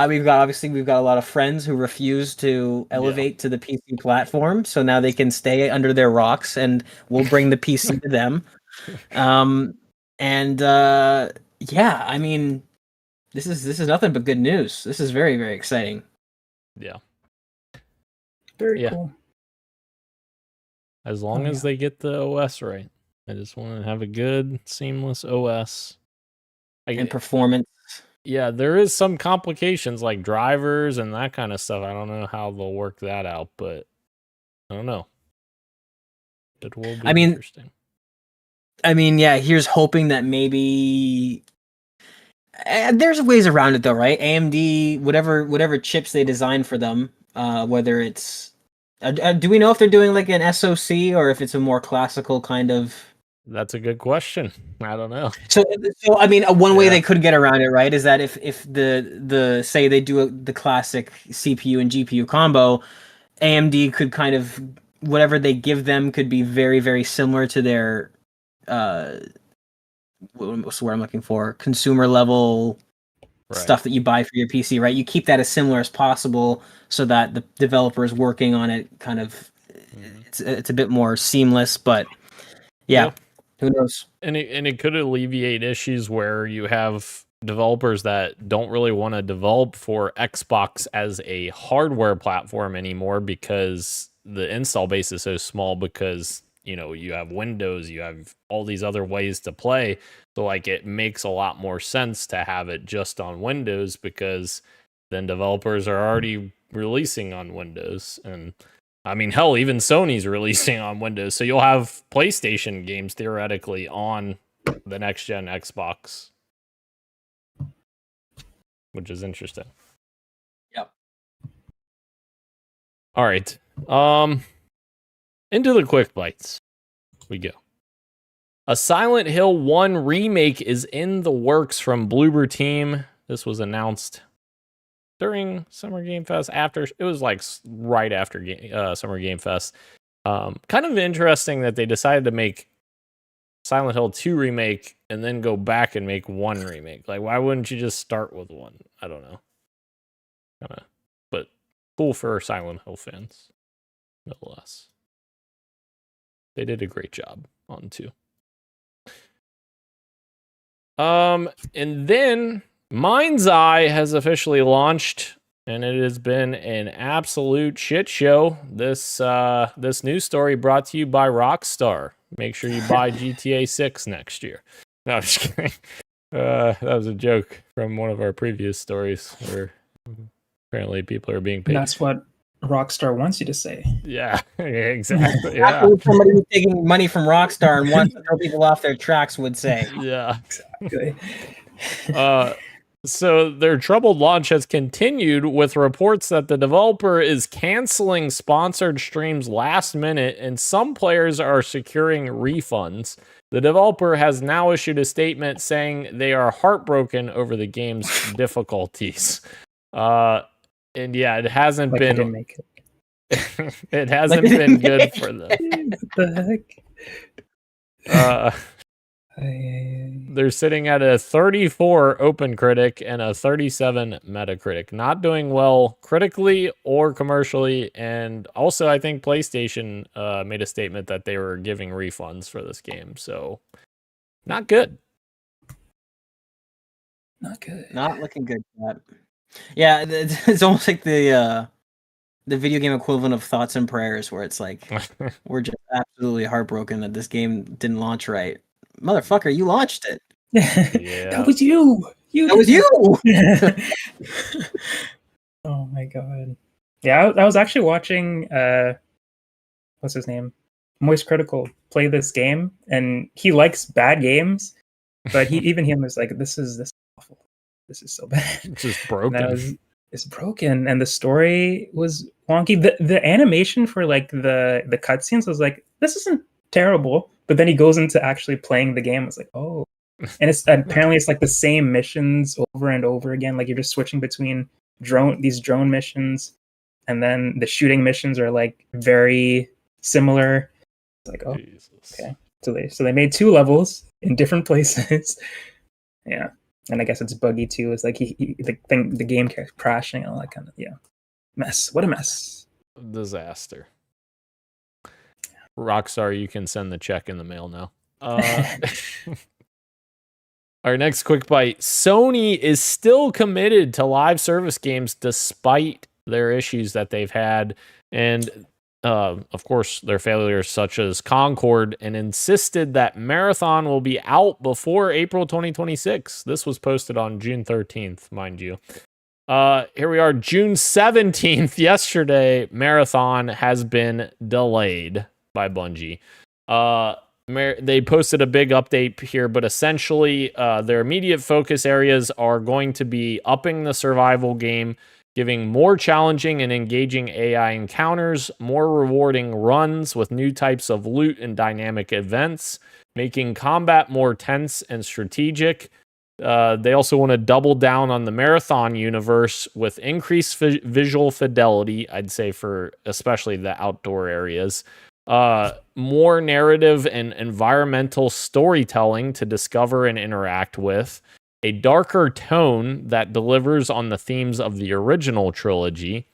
We've got a lot of friends who refuse to elevate to the PC platform, so now they can stay under their rocks, and we'll bring the PC to them. Yeah, I mean, this is nothing but good news. This is very, very exciting. Yeah. Very Yeah. cool. As long as they get the OS right. I just want to have a good, seamless OS. And performance. Yeah, there is some complications like drivers and that kind of stuff. I don't know how they'll work that out, but I don't know. It will be interesting. I mean, yeah, here's hoping that maybe there's ways around it though, right? AMD, whatever chips they design for them, whether it's do we know if they're doing like an SoC or if it's a more classical kind of? That's a good question. I don't know. So I mean, one way they could get around it, right, is that if the say they do the classic CPU and GPU combo, AMD could kind of, whatever they give them could be very, very similar to their what's the word I'm looking for? Consumer level stuff that you buy for your PC, right? You keep that as similar as possible so that the developers working on it kind of it's a bit more seamless, but yeah. Who knows? And it could alleviate issues where you have developers that don't really want to develop for Xbox as a hardware platform anymore because the install base is so small, because you have Windows, you have all these other ways to play. So like it makes a lot more sense to have it just on Windows, because then developers are already releasing on Windows. And I mean, hell, even Sony's releasing on Windows. So you'll have PlayStation games theoretically on the next gen Xbox, which is interesting. Yep. All right. Into the quick bites we go. A Silent Hill 1 remake is in the works from Bloober Team. This was announced during Summer Game Fest. It was like right after Summer Game Fest. Kind of interesting that they decided to make Silent Hill 2 remake and then go back and make 1 remake. Like, why wouldn't you just start with 1? I don't know. But cool for Silent Hill fans, nonetheless. They did a great job on 2. And then MindsEye has officially launched, and it has been an absolute shit show. This news story brought to you by Rockstar. Make sure you buy GTA 6 next year. No, I'm just kidding. That was a joke from one of our previous stories where apparently people are being paid. That's what Rockstar wants you to say. Yeah, exactly. Yeah. Somebody who's taking money from Rockstar and wants to throw people off their tracks would say. Yeah. Exactly. So their troubled launch has continued with reports that the developer is canceling sponsored streams last minute, and some players are securing refunds. The developer has now issued a statement saying they are heartbroken over the game's difficulties. And yeah, it hasn't Like, I didn't make it. It hasn't been good for them. What the heck? They're sitting at a 34 OpenCritic and a 37 Metacritic. Not doing well critically or commercially. And also, I think PlayStation made a statement that they were giving refunds for this game. So, not good. Not good. Not looking good for that. Yeah, it's almost like the video game equivalent of Thoughts and Prayers, where it's like, we're just absolutely heartbroken that this game didn't launch right. Motherfucker, you launched it. That was you. That was you. Oh my god. Yeah, I was actually watching what's his name? Moist Critical play this game, and he likes bad games, but he was like, this is awful. This is so bad. It's just And broken. it's broken, and the story was wonky. The animation for like the cutscenes was like, this isn't terrible, but then he goes into actually playing the game. It's like, oh, and it's apparently it's like the same missions over and over again. Like you're just switching between these drone missions, and then the shooting missions are like very similar. It's like, oh, Jesus. okay. So they made 2 levels in different places. Yeah. And I guess it's buggy too. It's like the game kept crashing and all that kind of mess. What a mess. Disaster. Rockstar, you can send the check in the mail now. Our next quick bite. Sony is still committed to live service games despite their issues that they've had, and of course their failures such as Concord, and insisted that Marathon will be out before April 2026. This was posted on June 13th, mind you. Here we are, June 17th, yesterday. Marathon has been delayed by Bungie. They posted a big update here, but essentially their immediate focus areas are going to be upping the survival game, giving more challenging and engaging AI encounters, more rewarding runs with new types of loot and dynamic events, making combat more tense and strategic. They also want to double down on the Marathon universe with increased visual fidelity, I'd say, for especially the outdoor areas. More narrative and environmental storytelling to discover and interact with, a darker tone that delivers on the themes of the original trilogy,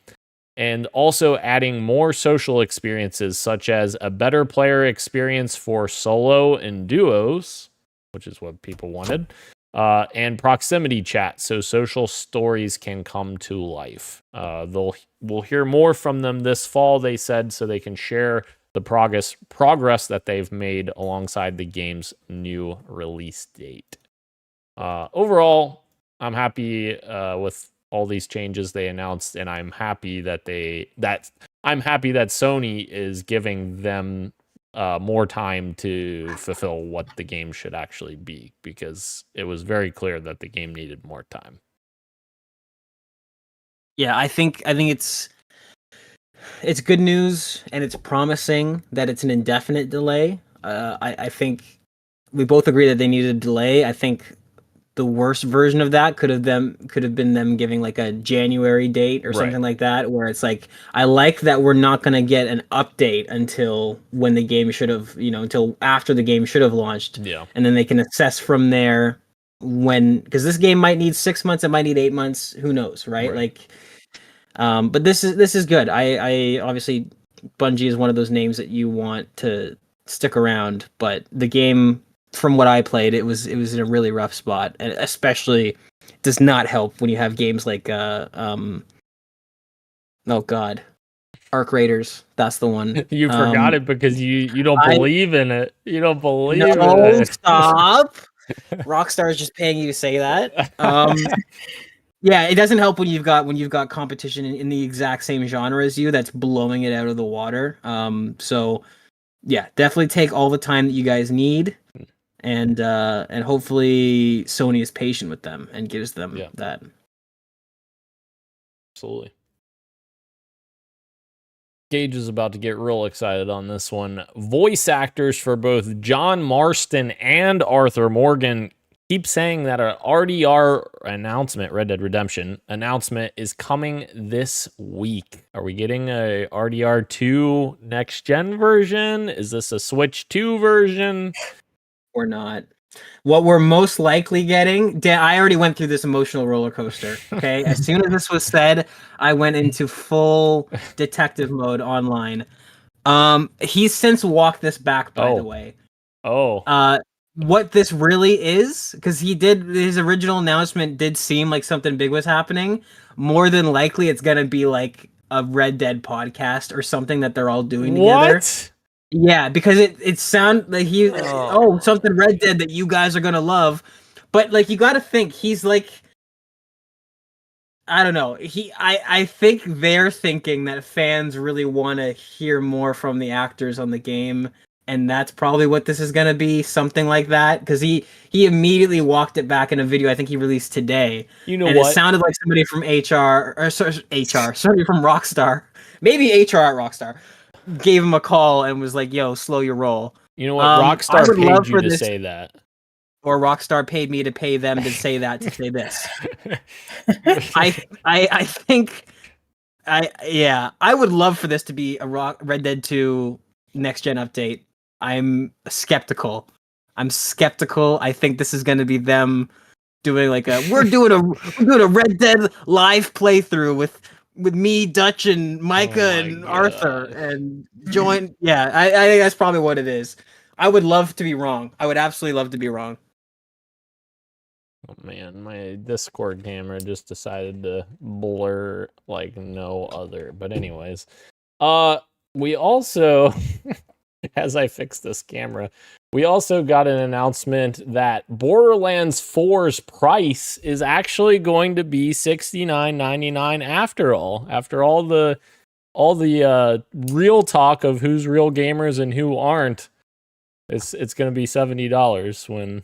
and also adding more social experiences such as a better player experience for solo and duos, which is what people wanted, and proximity chat so social stories can come to life. We'll hear more from them this fall, they said, so they can share the progress that they've made alongside the game's new release date. Overall, I'm happy with all these changes they announced, and I'm happy that Sony is giving them more time to fulfill what the game should actually be, because it was very clear that the game needed more time. Yeah, I think it's good news, and it's promising that it's an indefinite delay. I think we both agree that they needed a delay. I think the worst version of that could have been them giving like a January date or something like that, where it's like, I like that we're not going to get an update until when the game should have, until after the game should have launched. Yeah. And then they can assess from there because this game might need 6 months, it might need 8 months, who knows, right? Like, but this is good. I obviously, Bungie is one of those names that you want to stick around, but the game, from what I played, it was in a really rough spot, and especially does not help when you have games like oh god, Arc Raiders. That's the one. You forgot it because you don't believe in it. You don't believe in No, it. stop. Rockstar is just paying you to say that. Yeah, it doesn't help when you've got competition in the exact same genre as you that's blowing it out of the water. So yeah, definitely take all the time that you guys need, and hopefully Sony is patient with them and gives them that. Absolutely. Gage is about to get real excited on this one. Voice actors for both John Marston and Arthur Morgan keep saying that an RDR announcement, Red Dead Redemption announcement, is coming this week. Are we getting a RDR 2 next gen version? Is this a Switch 2 version? Or not. What we're most likely getting, I already went through this emotional roller coaster. Okay, as soon as this was said, I went into full detective mode online. He's since walked this back, by the way. What this really is, because his original announcement did seem like something big was happening. More than likely, it's gonna be like a Red Dead podcast or something that they're all doing together. What? Yeah, because it sounds like something Red Dead that you guys are gonna love. But like, you got to think he's like, I don't know. I think they're thinking that fans really want to hear more from the actors on the game, and that's probably what this is gonna be, something like that. Because he immediately walked it back in a video I think he released today. You know and what? It sounded like somebody from somebody from Rockstar, maybe HR at Rockstar, gave him a call and was like, "Yo, slow your roll." You know what? I Rockstar would love paid you for to this- say that. Or Rockstar paid me to pay them to say that to say this. I think I would love for this to be a Red Dead 2 next gen update. I'm skeptical. I think this is going to be them doing like we're doing a Red Dead live playthrough with me, Dutch, and Micah and Arthur and join. Yeah, I think that's probably what it is. I would love to be wrong. I would absolutely love to be wrong. Oh man, my Discord camera just decided to blur like no other. But anyways, we also, as I fix this camera, we also got an announcement that Borderlands 4's price is actually going to be $69.99 after all. After all the real talk of who's real gamers and who aren't, it's going to be $70 when,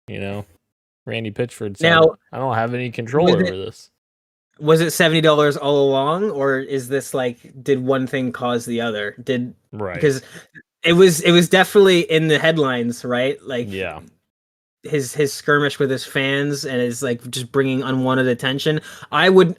you know, Randy Pitchford said, Now, I don't have any control over this. Was it $70 all along, or is this like, did one thing cause the other? Right. Because it was definitely in the headlines, right? Like, Yeah. his skirmish with his fans and is like just bringing unwanted attention. I would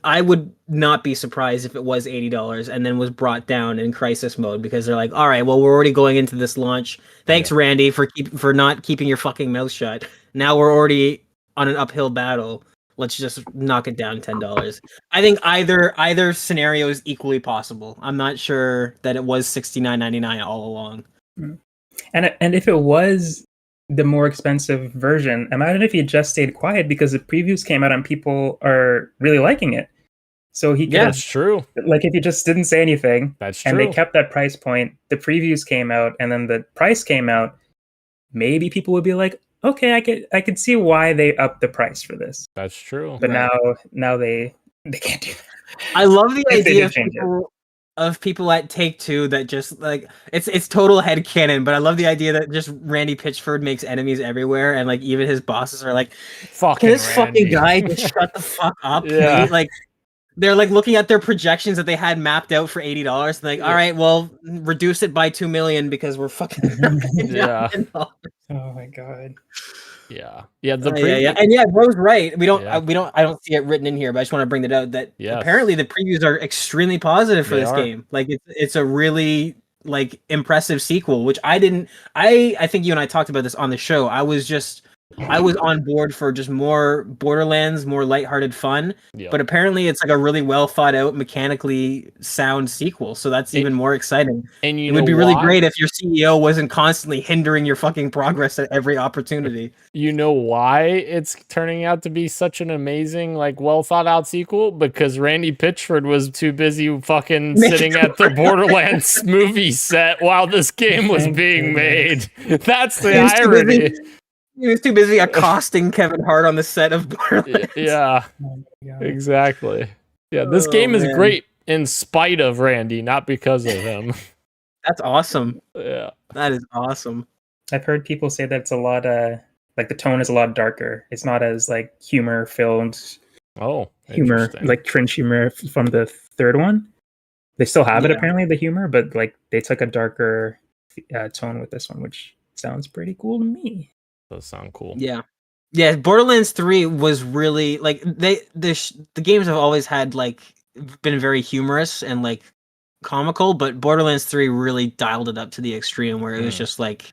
not be surprised if it was $80 and then was brought down in crisis mode, because they're like, all right, well, we're already going into this launch. Thanks, Randy, for not keeping your fucking mouth shut. Now we're already on an uphill battle. Let's just knock it down $10. I think either scenario is equally possible. I'm not sure that it was $69.99 all along. And if it was the more expensive version, imagine if he just stayed quiet, because the previews came out and people are really liking it. So he could have, That's true. like, if he just didn't say anything, That's and true. they kept that price point, the previews came out, and then the price came out, maybe people would be like, okay, I could see why they upped the price for this. That's true. But Right. now they can't do that. I love the If they idea did of change it. people at Take-Two that just like it's total headcanon, but I love the idea that just Randy Pitchford makes enemies everywhere, and like even his bosses are like, Fucking can this Randy. fucking guy just shut the fuck up, Yeah. please? Like, they're like looking at their projections that they had mapped out for $80. Like, all right, well, reduce it by 2 million because we're fucking Yeah. Oh my god. Yeah. Yeah. The yeah. And yeah, Bro's right. We don't, Yeah. I don't see it written in here, but I just want to bring that out that Yes. apparently the previews are extremely positive for They this are. game. Like, it's a really like impressive sequel, which I think you and I talked about this on the show. I was on board for just more Borderlands, more lighthearted fun, Yeah. but apparently it's like a really well thought out, mechanically sound sequel. So that's even more exciting. And It would be really great if your CEO wasn't constantly hindering your fucking progress at every opportunity. You know why it's turning out to be such an amazing, like, well thought out sequel? Because Randy Pitchford was too busy fucking sitting at the Borderlands movie set while this game was being made. That's the irony. He was too busy accosting Kevin Hart on the set of Borderlands. Yeah, Oh my god. exactly. Yeah, this Oh, game is man. great in spite of Randy, not because of him. That's awesome. Yeah. That is awesome. I've heard people say that it's a lot like the tone is a lot darker. It's not as like humor filled Oh, humor, interesting. like cringe humor from the third one. They still have it Yeah. apparently, the humor, but like they took a darker tone with this one, which sounds pretty cool to me. Does sound cool. Yeah. Yeah, Borderlands 3 was really like the games have always had like been very humorous and like comical, but Borderlands 3 really dialed it up to the extreme where it was just like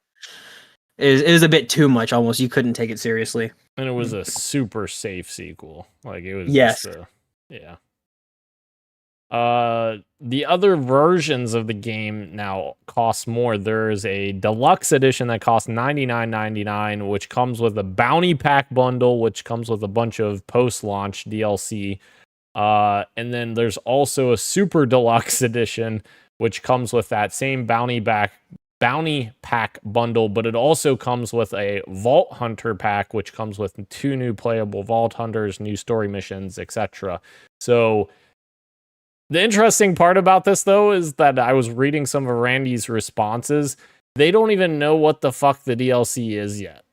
it was a bit too much almost. You couldn't take it seriously. And it was a super safe sequel. Like it was Yes. just yeah. The other versions of the game now cost more. There's a deluxe edition that costs $99.99, which comes with a bounty pack bundle, which comes with a bunch of post-launch DLC. And then there's also a super deluxe edition, which comes with that same bounty Bounty Pack bundle, but it also comes with a Vault Hunter pack, which comes with 2 new playable Vault Hunters, new story missions, etc. So the interesting part about this, though, is that I was reading some of Randy's responses. They don't even know what the fuck the DLC is yet.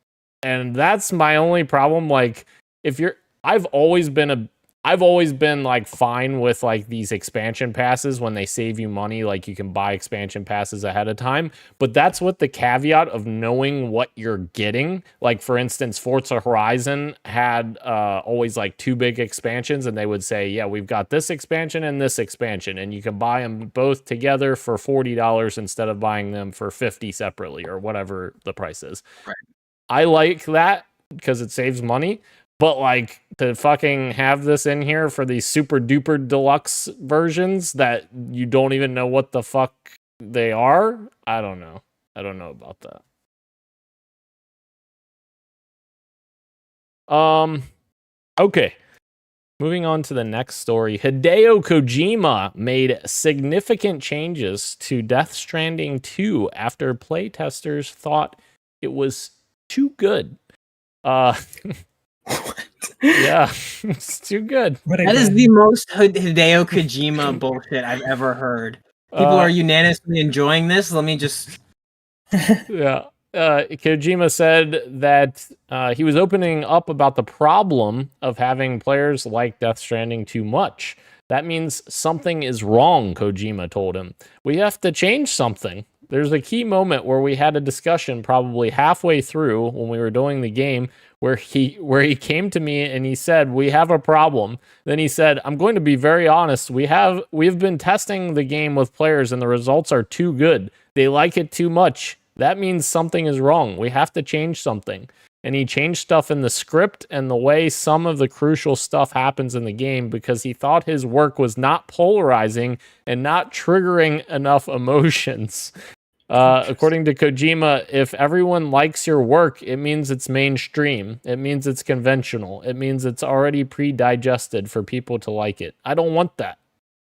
And that's my only problem. Like, I've always been like fine with like these expansion passes when they save you money, like you can buy expansion passes ahead of time, but that's with the caveat of knowing what you're getting. Like, for instance, Forza Horizon had always like 2 big expansions, and they would say, yeah, we've got this expansion and this expansion, and you can buy them both together for $40 instead of buying them for $50 separately or whatever the price is. Right. I like that because it saves money. But like, to fucking have this in here for these super duper deluxe versions that you don't even know what the fuck they are, I don't know. I don't know about that. Okay. Moving on to the next story. Hideo Kojima made significant changes to Death Stranding 2 after playtesters thought it was too good. Yeah, it's too good. That is the most Hideo Kojima bullshit I've ever heard. People are unanimously enjoying this. Let me just... Yeah. Kojima said that he was opening up about the problem of having players like Death Stranding too much. That means something is wrong, Kojima told him. We have to change something. There's a key moment where we had a discussion probably halfway through when we were doing the game where he came to me and he said, we have a problem. Then he said, I'm going to be very honest. We've been testing the game with players and the results are too good. They like it too much. That means something is wrong. We have to change something. And he changed stuff in the script and the way some of the crucial stuff happens in the game because he thought his work was not polarizing and not triggering enough emotions. According to Kojima, if everyone likes your work, it means it's mainstream. It means it's conventional. It means it's already pre-digested for people to like it. I don't want that.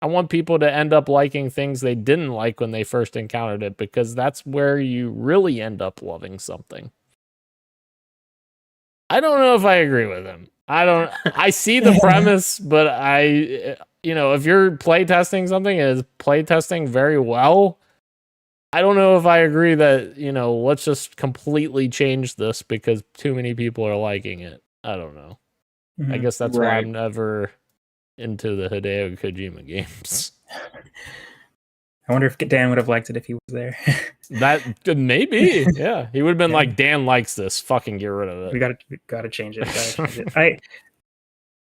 I want people to end up liking things they didn't like when they first encountered it, because that's where you really end up loving something. I don't know if I agree with him. I see the premise, but if you're playtesting something and is playtesting very well, I don't know if I agree that, let's just completely change this because too many people are liking it. I don't know. Mm-hmm. I guess that's why I'm never into the Hideo Kojima games. I wonder if Dan would have liked it if he was there. That maybe, yeah. He would have been like, Dan likes this. Fucking get rid of it. We gotta change it.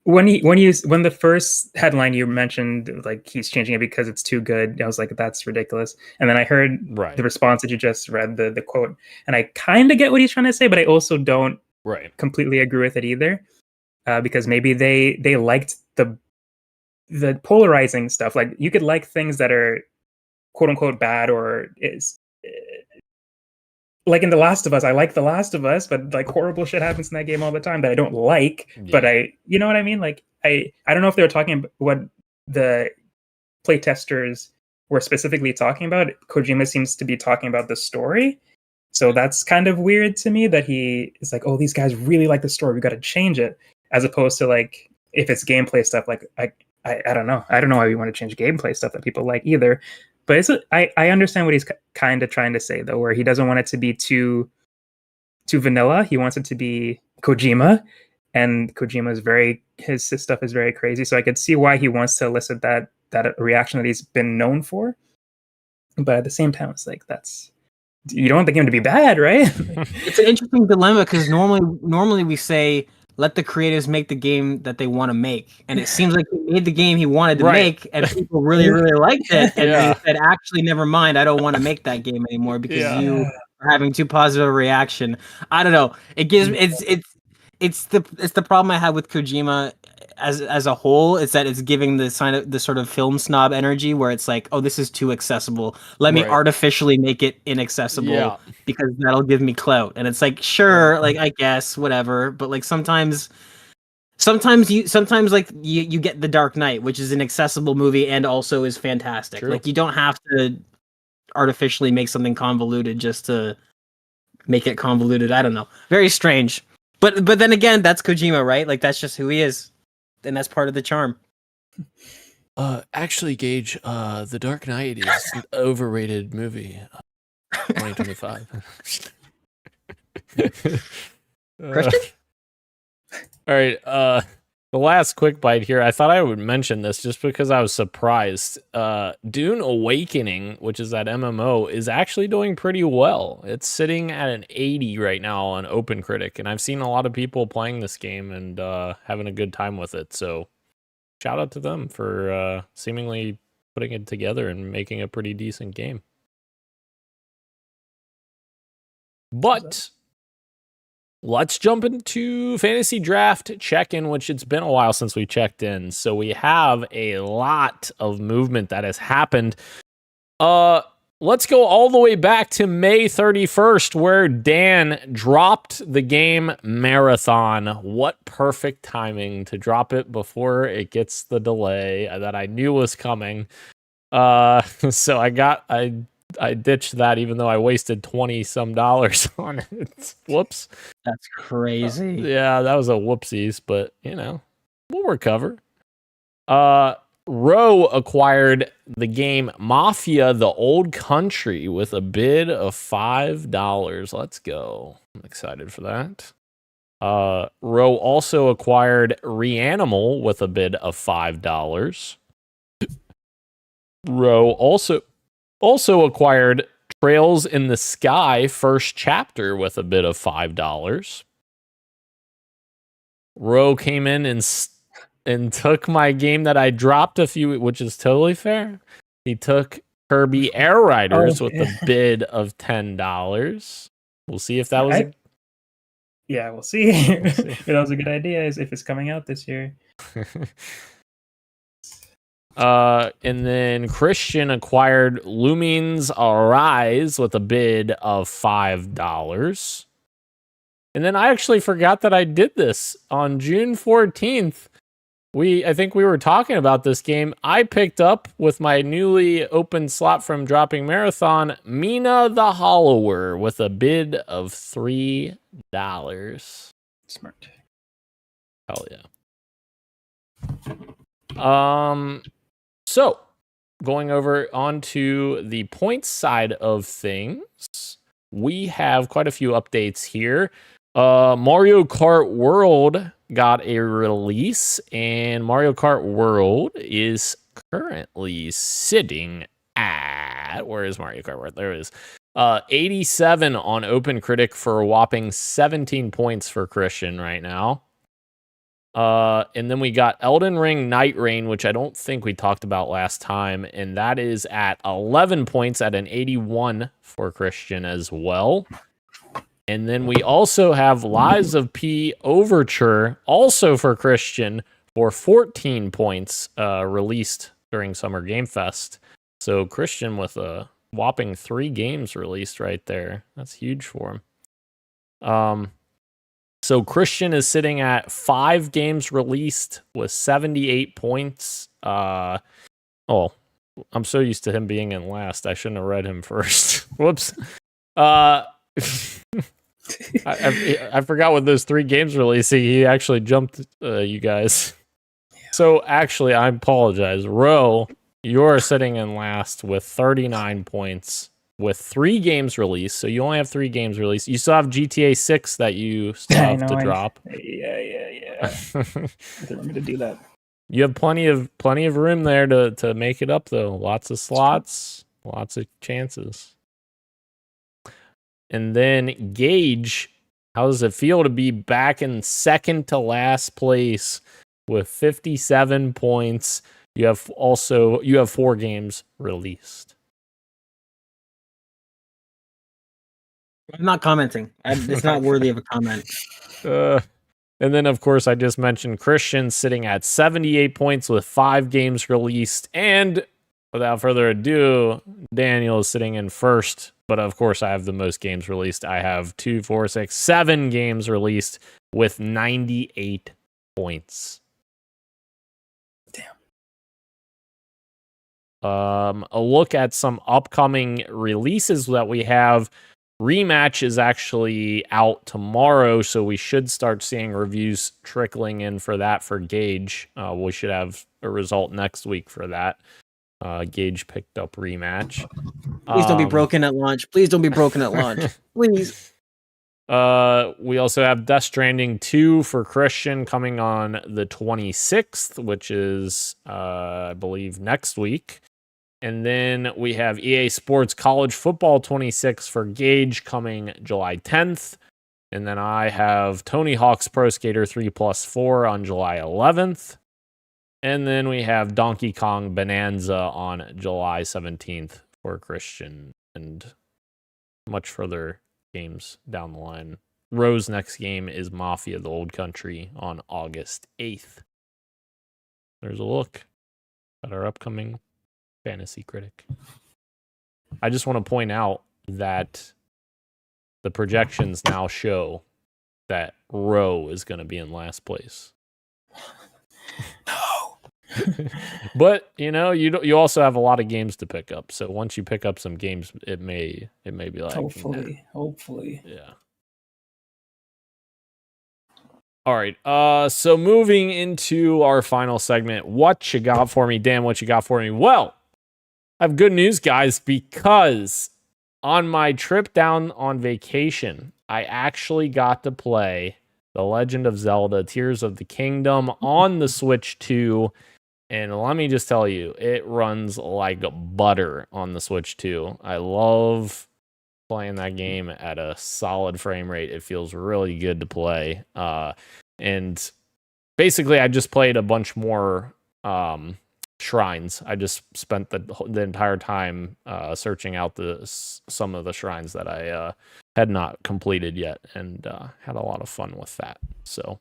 When the first headline you mentioned, like he's changing it because it's too good, I was like, that's ridiculous. And then I heard the response that you just read, the quote, and I kind of get what he's trying to say, but I also don't completely agree with it either, because maybe they liked the polarizing stuff. Like, you could like things that are quote unquote bad or is like in The Last of Us. I like The Last of Us, but like horrible shit happens in that game all the time that I don't like. Yeah. But you know what I mean? Like I don't know if they were talking about what the playtesters were specifically talking about. Kojima seems to be talking about the story. So that's kind of weird to me that he is like, oh, these guys really like the story, we got to change it. As opposed to like, if it's gameplay stuff, like I don't know. I don't know why we want to change gameplay stuff that people like either. But I understand what he's kind of trying to say, though, where he doesn't want it to be too vanilla. He wants it to be Kojima, and Kojima is his stuff is very crazy. So I could see why he wants to elicit that reaction that he's been known for. But at the same time, it's like, you don't want the game to be bad, right? It's an interesting dilemma because normally we say, let the creators make the game that they want to make. And it seems like he made the game he wanted to make, and people really, really liked it. And they said, actually, never mind, I don't want to make that game anymore because you are having too positive a reaction. I don't know. It's the problem I have with Kojima as a whole. It's that it's giving the sort of film snob energy where it's like, oh, this is too accessible. Let me artificially make it inaccessible because that'll give me clout. And it's like, sure, like I guess whatever, but like sometimes like you get The Dark Knight, which is an accessible movie and also is fantastic. True. Like you don't have to artificially make something convoluted just to make it convoluted. I don't know. Very strange. But then again, that's Kojima, right? Like that's just who he is, and that's part of the charm. Actually, Gage, The Dark Knight is an overrated movie. 2025. Christian? All right. The last quick bite here. I thought I would mention this just because I was surprised. Dune Awakening, which is that MMO, is actually doing pretty well. It's sitting at an 80 right now on OpenCritic, and I've seen a lot of people playing this game and having a good time with it. So shout out to them for seemingly putting it together and making a pretty decent game. But let's jump into Fantasy Draft check-in, which it's been a while since we checked in. So we have a lot of movement that has happened. Let's go all the way back to May 31st, where Dan dropped the game Marathon. What perfect timing to drop it before it gets the delay that I knew was coming. So I ditched that, even though I wasted $20-some on it. Whoops. That's crazy. Yeah, that was a whoopsies, but we'll recover. Row acquired the game Mafia: The Old Country with a bid of $5. Let's go. I'm excited for that. Row also acquired Reanimal with a bid of $5. Row also acquired Trails in the Sky First Chapter with a bid of $5. Row came in and took my game that I dropped which is totally fair. He took Kirby Air Riders with a bid of $10. We'll see if that was... Yeah, we'll see. If that was a good idea, if it's coming out this year. And then Christian acquired Lumines Arise with a bid of $5. And then I actually forgot that I did this on June 14th. I think we were talking about this game. I picked up with my newly opened slot from dropping Marathon, Mina the Hollower with a bid of $3. Smart. Hell yeah. So, going over onto the points side of things, we have quite a few updates here. Mario Kart World got a release, and Mario Kart World is currently sitting at... Where is Mario Kart World? There it is. 87 on OpenCritic for a whopping 17 points for Christian right now. And then we got Elden Ring Night Rain, which I don't think we talked about last time, and that is at 11 points at an 81 for Christian as well. And then we also have Lies of P Overture, also for Christian, for 14 points, released during Summer Game Fest. So Christian with a whopping 3 games released right there. That's huge for him. So Christian is sitting at 5 games released with 78 points. I'm so used to him being in last. I shouldn't have read him first. Whoops. I forgot what those 3 games releasing. He actually jumped you guys. So actually, I apologize. Ro, you're sitting in last with 39 points with 3 games released. So you only have 3 games released. You still have GTA 6 that you still have to drop. Yeah. I remember to do that. You have plenty of room there to make it up, though. Lots of slots, lots of chances. And then Gage, how does it feel to be back in second to last place with 57 points? You have 4 games released. I'm not commenting. It's not worthy of a comment. And then, of course, I just mentioned Christian sitting at 78 points with 5 games released. And without further ado, Daniel is sitting in first. But of course, I have the most games released. I have 7 games released with 98 points. a look at some upcoming releases that we have. Rematch is actually out tomorrow, so we should start seeing reviews trickling in for that for Gage. We should have a result next week for that. Gage picked up Rematch. Please don't be broken at launch. Please don't be broken at launch. Please. We also have Death Stranding 2 for Christian coming on the 26th, which is, I believe, next week. And then we have EA Sports College Football 26 for Gage coming July 10th. And then I have Tony Hawk's Pro Skater 3+4 on July 11th. And then we have Donkey Kong Bonanza on July 17th for Christian. And much further games down the line. Rose's next game is Mafia the Old Country on August 8th. There's a look at our upcoming Fantasy Critic. I just want to point out that the projections now show that Roe is going to be in last place. No. But you also have a lot of games to pick up. So once you pick up some games, it may be like Hopefully. Yeah. All right. So moving into our final segment, what you got for me, Dan? What you got for me? Well, I have good news, guys, because on my trip down on vacation, I actually got to play The Legend of Zelda: Tears of the Kingdom on the Switch 2. And let me just tell you, it runs like butter on the Switch 2. I love playing that game at a solid frame rate. It feels really good to play. And basically, I just played a bunch more shrines. I just spent the entire time searching out some of the shrines that I had not completed yet, and had a lot of fun with that. So,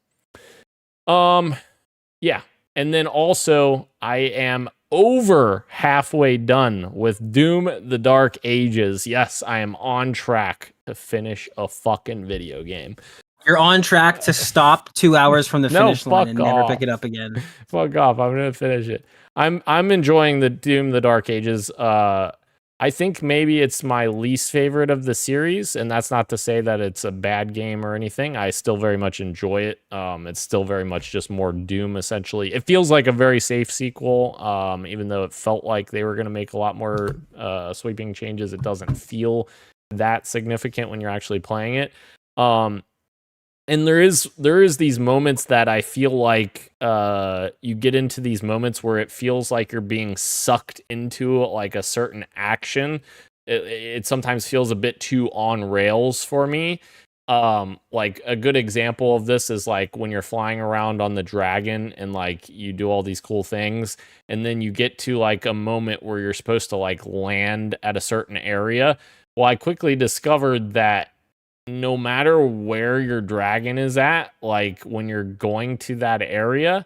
yeah. And then also, I am over halfway done with Doom: The Dark Ages. Yes, I am on track to finish a fucking video game. You're on track to stop 2 hours from the finish line and never pick it up again. Fuck off. I'm going to finish it. I'm enjoying the Doom: The Dark Ages. I think maybe it's my least favorite of the series, and that's not to say that it's a bad game or anything. I still very much enjoy it. It's still very much just more Doom, essentially. It feels like a very safe sequel, even though it felt like they were going to make a lot more sweeping changes. It doesn't feel that significant when you're actually playing it. And there is these moments that I feel like you get into these moments where it feels like you're being sucked into like a certain action. It sometimes feels a bit too on rails for me. Like a good example of this is like when you're flying around on the dragon and like you do all these cool things, and then you get to like a moment where you're supposed to like land at a certain area. Well, I quickly discovered that no matter where your dragon is at, like when you're going to that area,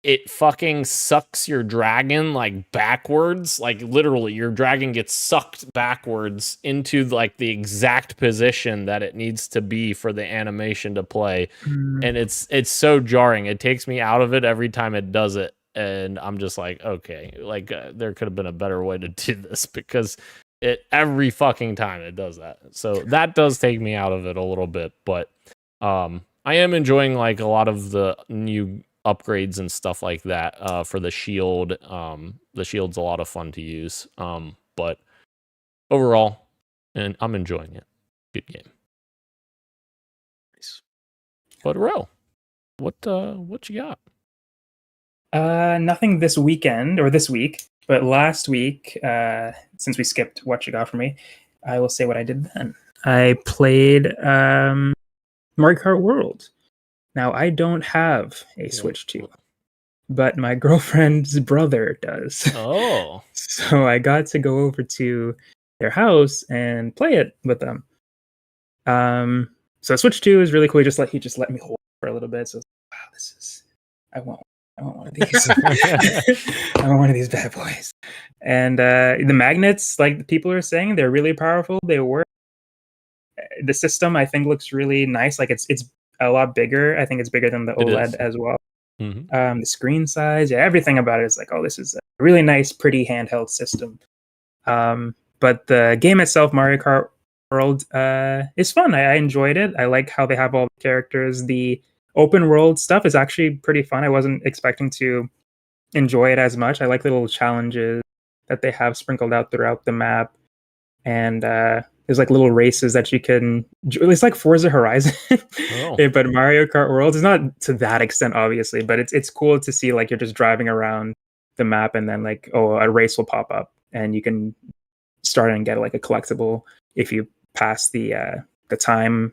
it fucking sucks your dragon like backwards. Like literally your dragon gets sucked backwards into like the exact position that it needs to be for the animation to play. And it's so jarring. It takes me out of it every time it does it. And I'm just like, okay, like there could have been a better way to do this, because every fucking time it does that. So that does take me out of it a little bit, but I am enjoying like a lot of the new upgrades and stuff like that for the shield. The shield's a lot of fun to use. But overall, and I'm enjoying it. Good game. Nice. But Ro, what you got? Nothing this weekend or this week. But last week, since we skipped What You Got For Me, I will say what I did then. I played Mario Kart World. Now, I don't have a Switch 2, but my girlfriend's brother does. Oh. So I got to go over to their house and play it with them. So Switch 2 is really cool. He just let me hold it for a little bit. So wow, I want one of these. I want one of these bad boys. And the magnets, like the people are saying, they're really powerful. They work. The system, I think, looks really nice. Like it's a lot bigger. I think it's bigger than the OLED as well. The screen size, everything about it is like, oh, this is a really nice, pretty handheld system. But the game itself, Mario Kart World, is fun. I enjoyed it. I like how they have all the characters. The open world stuff is actually pretty fun. I wasn't expecting to enjoy it as much. I like the little challenges that they have sprinkled out throughout the map. And there's like little races that you can. It's like Forza Horizon, but Mario Kart World is not to that extent, obviously. But it's cool to see like you're just driving around the map, and then like a race will pop up, and you can start and get like a collectible if you pass the time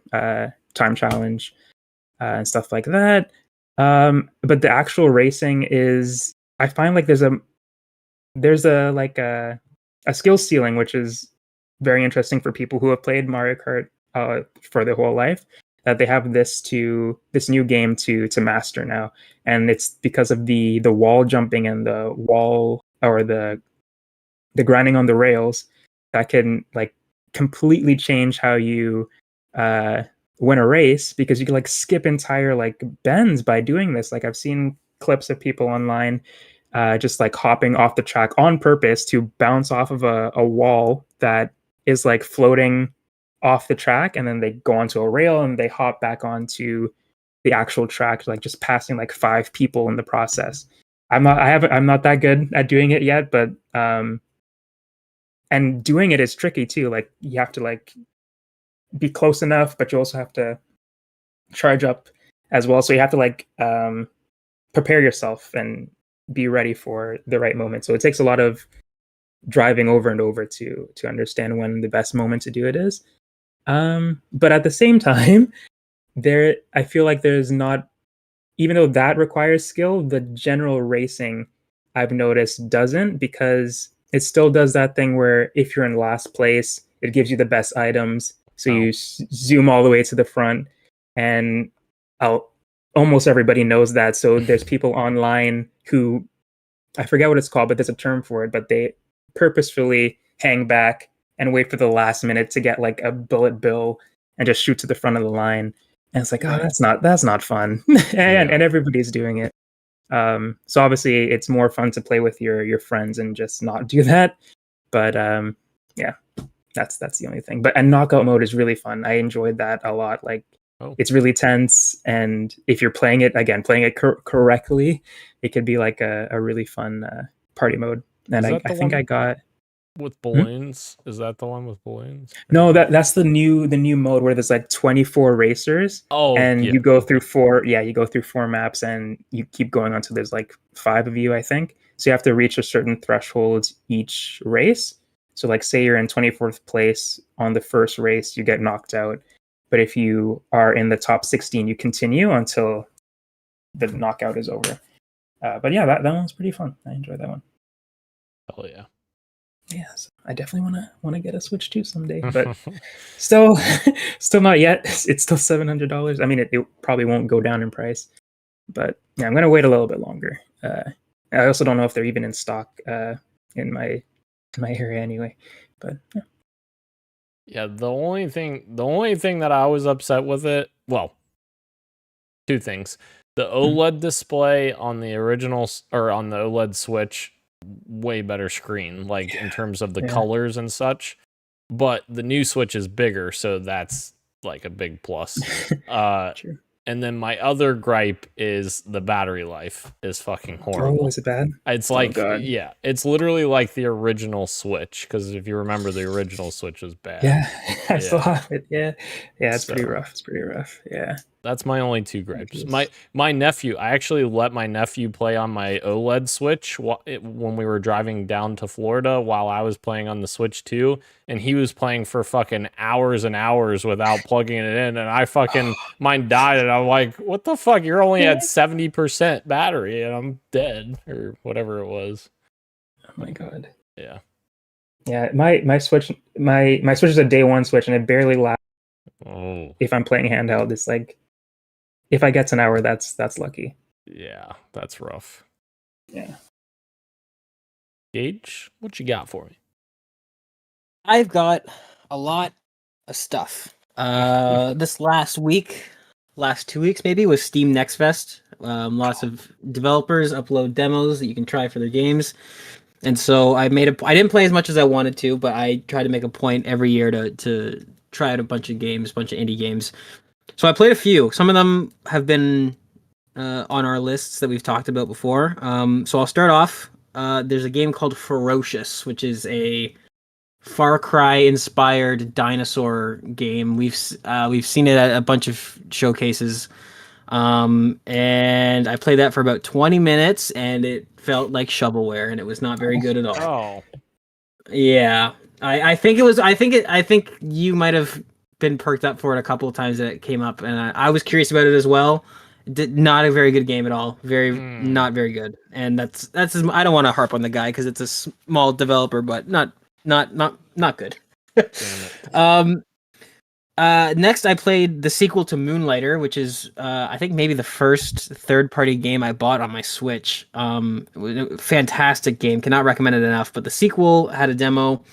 challenge and stuff like that. But the actual racing is, I find like there's a skill ceiling, which is very interesting for people who have played Mario Kart for their whole life, that they have this new game to master now. And it's because of the wall jumping and the wall, or the grinding on the rails, that can like completely change how you win a race, because you can like skip entire like bends by doing this. Like I've seen clips of people online just like hopping off the track on purpose to bounce off of a wall that is like floating off the track, and then they go onto a rail and they hop back onto the actual track, like just passing like 5 people in the process. I'm not that good at doing it yet, but and doing it is tricky too. Like you have to like be close enough, but you also have to charge up as well. So you have to like prepare yourself and be ready for the right moment. So it takes a lot of driving over and over to understand when the best moment to do it is. But at the same time, I feel like there's not, even though that requires skill, the general racing I've noticed doesn't, because it still does that thing where if you're in last place, it gives you the best items. So you zoom all the way to the front, and almost everybody knows that. So there's people online who, I forget what it's called, but there's a term for it, but they purposefully hang back and wait for the last minute to get like a bullet bill and just shoot to the front of the line. And it's like, oh, that's not fun. and everybody's doing it. So obviously it's more fun to play with your friends and just not do that. But yeah, that's the only thing. And knockout mode is really fun. I enjoyed that a lot. Like it's really tense, and if you're playing it correctly, it could be like a really fun party mode. And I think I got with balloons. Is that the one with balloons? No, that's the new mode where there's like 24 racers. You go through 4 maps, and you keep going until there's like 5 of you, I think. So you have to reach a certain threshold each race. So like say you're in 24th place on the first race, you get knocked out. But if you are in the top 16, you continue until the knockout is over. But yeah, that one's pretty fun. I enjoyed that one. Oh yeah. Yeah, so I definitely want to get a Switch 2 someday, but still not yet. It's still $700. I mean, it probably won't go down in price, but yeah, I'm gonna wait a little bit longer. I also don't know if they're even in stock in my area anyway. But yeah. Yeah, the only thing that I was upset with it, well, 2 things. The OLED display on the original, or on the OLED Switch, way better screen, like in terms of the colors and such. But the new Switch is bigger, so that's like a big plus. True. And then my other gripe is the battery life is fucking horrible. Oh, is it bad? It's like, it's literally like the original Switch, because if you remember, the original Switch was bad. Yeah, I still have it. Yeah, it's pretty rough. It's pretty rough. Yeah. That's my only 2 gripes. My nephew, I actually let my nephew play on my OLED Switch when we were driving down to Florida while I was playing on the Switch 2, and he was playing for fucking hours and hours without plugging it in, and mine died, and I'm like, what the fuck? You're only at 70% battery, and I'm dead, or whatever it was. Oh my god. Yeah. Yeah, my Switch is a day 1 Switch, and it barely lasts. Oh. If I'm playing handheld, it's like, if I get to an hour, that's lucky. Yeah, that's rough. Yeah. Gage, what you got for me? I've got a lot of stuff. This last 2 weeks maybe was Steam Next Fest, Lots of developers upload demos that you can try for their games. And so I didn't play as much as I wanted to, but I try to make a point every year to try out a bunch of games, a bunch of indie games. So I played a few. Some of them have been on our lists that we've talked about before. So I'll start off. There's a game called Ferocious, which is a Far Cry inspired dinosaur game. We've seen it at a bunch of showcases. And I played that for about 20 minutes and it felt like shovelware and it was not very good at all. Oh. Yeah. I think you might have been perked up for it a couple of times that it came up and I was curious about it as well. Not a very good game at all. Not very good. And that's I don't want to harp on the guy because it's a small developer, but not good. Damn it. Next I played the sequel to Moonlighter, which is I think maybe the first third-party game I bought on my Switch. It was a fantastic game, cannot recommend it enough. But the sequel had a demo.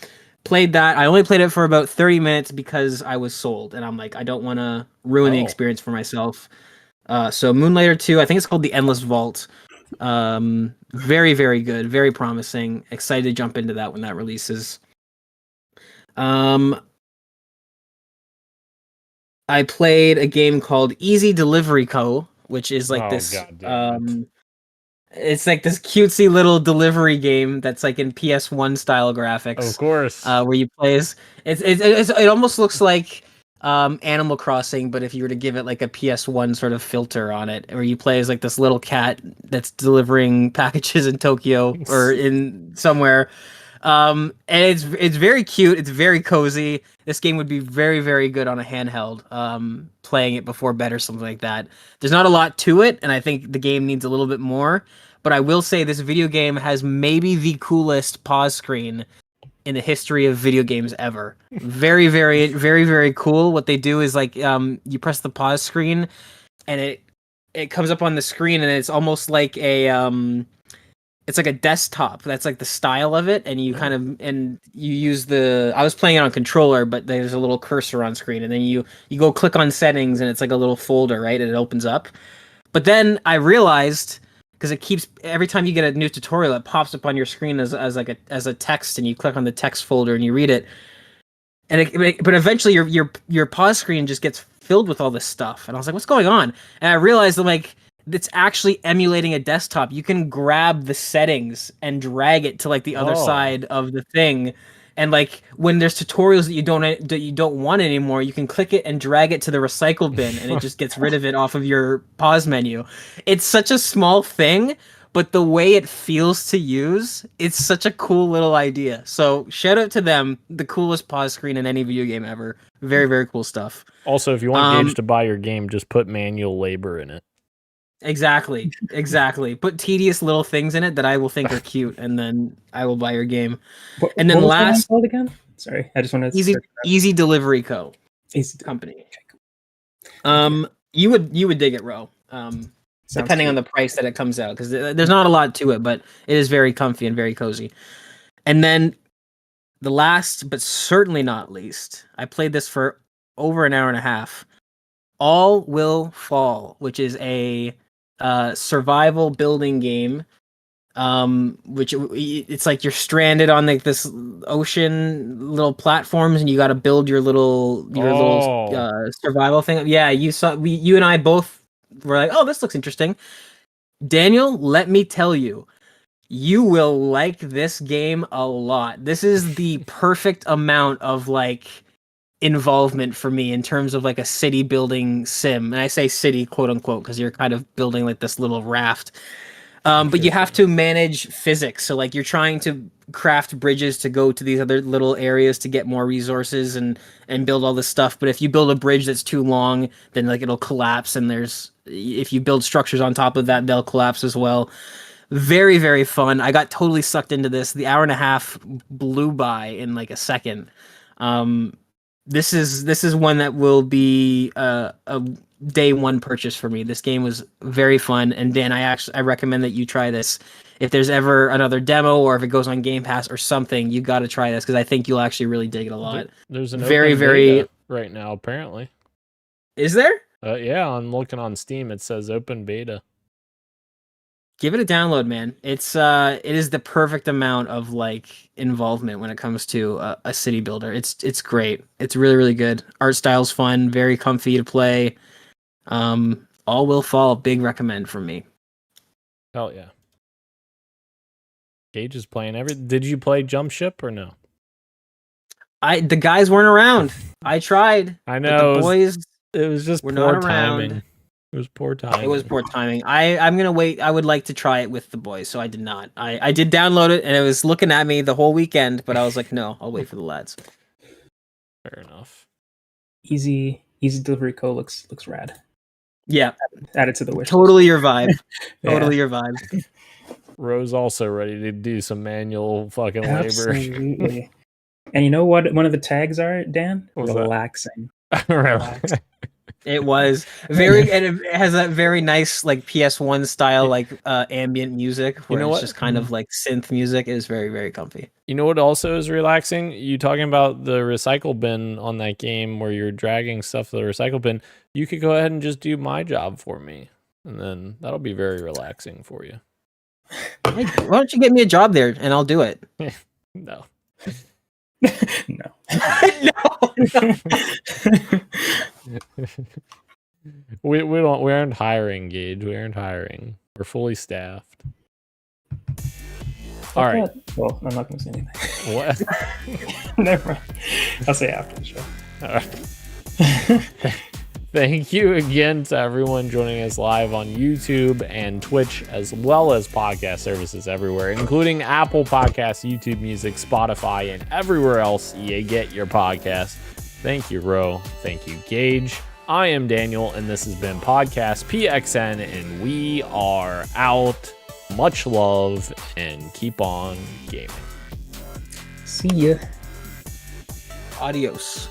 Played that. I only played it for about 30 minutes because I was sold, and I'm like, I don't want to ruin the experience for myself. So Moonlighter 2, I think it's called The Endless Vault. Very, very good, very promising. Excited to jump into that when that releases. I played a game called Easy Delivery Co., which is like it's like this cutesy little delivery game that's like in PS1 style graphics. Of course. Where you play as it almost looks like Animal Crossing, but if you were to give it like a PS1 sort of filter on it, where you play as like this little cat that's delivering packages in Tokyo or in somewhere. And it's very cute. It's very cozy. This game would be very, very good on a handheld. Playing it before bed or something like that. There's not a lot to it, and I think the game needs a little bit more. But I will say this video game has maybe the coolest pause screen in the history of video games ever. Very, very, very, very cool. What they do is like you press the pause screen, and it comes up on the screen, and it's almost like it's like a desktop. That's like the style of it, and you you use I was playing it on controller, but there's a little cursor on screen, and then you go click on settings, and it's like a little folder, right? And it opens up. But then I realized, because it keeps every time you get a new tutorial, it pops up on your screen as a text, and you click on the text folder and you read it. But eventually your pause screen just gets filled with all this stuff, and I was like, what's going on? And I realized that like it's actually emulating a desktop. You can grab the settings and drag it to like the other side of the thing, and like when there's tutorials that you don't want anymore, you can click it and drag it to the recycle bin, and it just gets rid of it off of your pause menu. It's such a small thing, but the way it feels to use, it's such a cool little idea. So shout out to them, the coolest pause screen in any video game ever. Very, very cool stuff. Also, if you want Gage to buy your game, just put manual labor in it. Exactly. Put tedious little things in it that I will think are cute, and then I will buy your game. And then what was last, called again? Sorry, I just want to Easy Delivery Co. Company. You would dig it, Ro. Depending on the price that it comes out, because there's not a lot to it, but it is very comfy and very cozy. And then the last, but certainly not least, I played this for over an hour and a half. All Will Fall, which is a survival building game, which it's like you're stranded on like this ocean little platforms, and you got to build your little survival thing. Yeah, you and I both were like, oh, this looks interesting. Daniel, let me tell you, you will like this game a lot. This is the perfect amount of like involvement for me in terms of like a city building sim, and I say city quote unquote because you're kind of building like this little raft, but you have to manage physics. So like you're trying to craft bridges to go to these other little areas to get more resources and build all this stuff. But if you build a bridge that's too long, then like it'll collapse, and if you build structures on top of that, they'll collapse as well. Very, very fun. I got totally sucked into this. The hour and a half blew by in like a second. This is one that will be a day one purchase for me. This game was very fun, and Dan, I recommend that you try this. If there's ever another demo, or if it goes on Game Pass or something, you got to try this because I think you'll actually really dig it a lot. There's an open beta right now, apparently. Is there? Yeah, I'm looking on Steam. It says open beta. Give it a download, man. It is the perfect amount of like involvement when it comes to a city builder. It's great. It's really, really good. Art style's fun, very comfy to play. All will fall. Big recommend from me. Hell yeah. Gage is playing Did you play Jump Ship or no? The guys weren't around. I tried. I know. The boys. It was just We're poor not timing. around. It was poor timing. It was poor timing. I'm gonna wait. I would like to try it with the boys, so I did not. I did download it, and it was looking at me the whole weekend, but I was like, no, I'll wait for the lads. Fair enough. Easy delivery code looks rad. Yeah, Add it to the wish. totally your vibe. Yeah. Totally your vibe. Rose also ready to do some manual fucking labor. Absolutely. And you know what? One of the tags are, Dan? What's that? Relaxing. Relax. It was very, and it has that very nice like PS1 style like ambient music where know it's what? just kind of like synth music. It is very, very comfy. You know what also is relaxing? You talking about the recycle bin on that game where you're dragging stuff to the recycle bin. You could go ahead and just do my job for me. And then that'll be very relaxing for you. Hey, why don't you get me a job there and I'll do it? No. No. No. We aren't hiring, Gage. We aren't hiring. We're fully staffed. All right. Well, I'm not going to say anything. What? Never mind. I'll say after the show. All right. Thank you again to everyone joining us live on YouTube and Twitch, as well as podcast services everywhere, including Apple Podcasts, YouTube Music, Spotify, and everywhere else you get your podcast. Thank you, Ro. Thank you, Gage. I am Daniel, and this has been Podcast PXN, and we are out. Much love, and keep on gaming. See ya. Adios.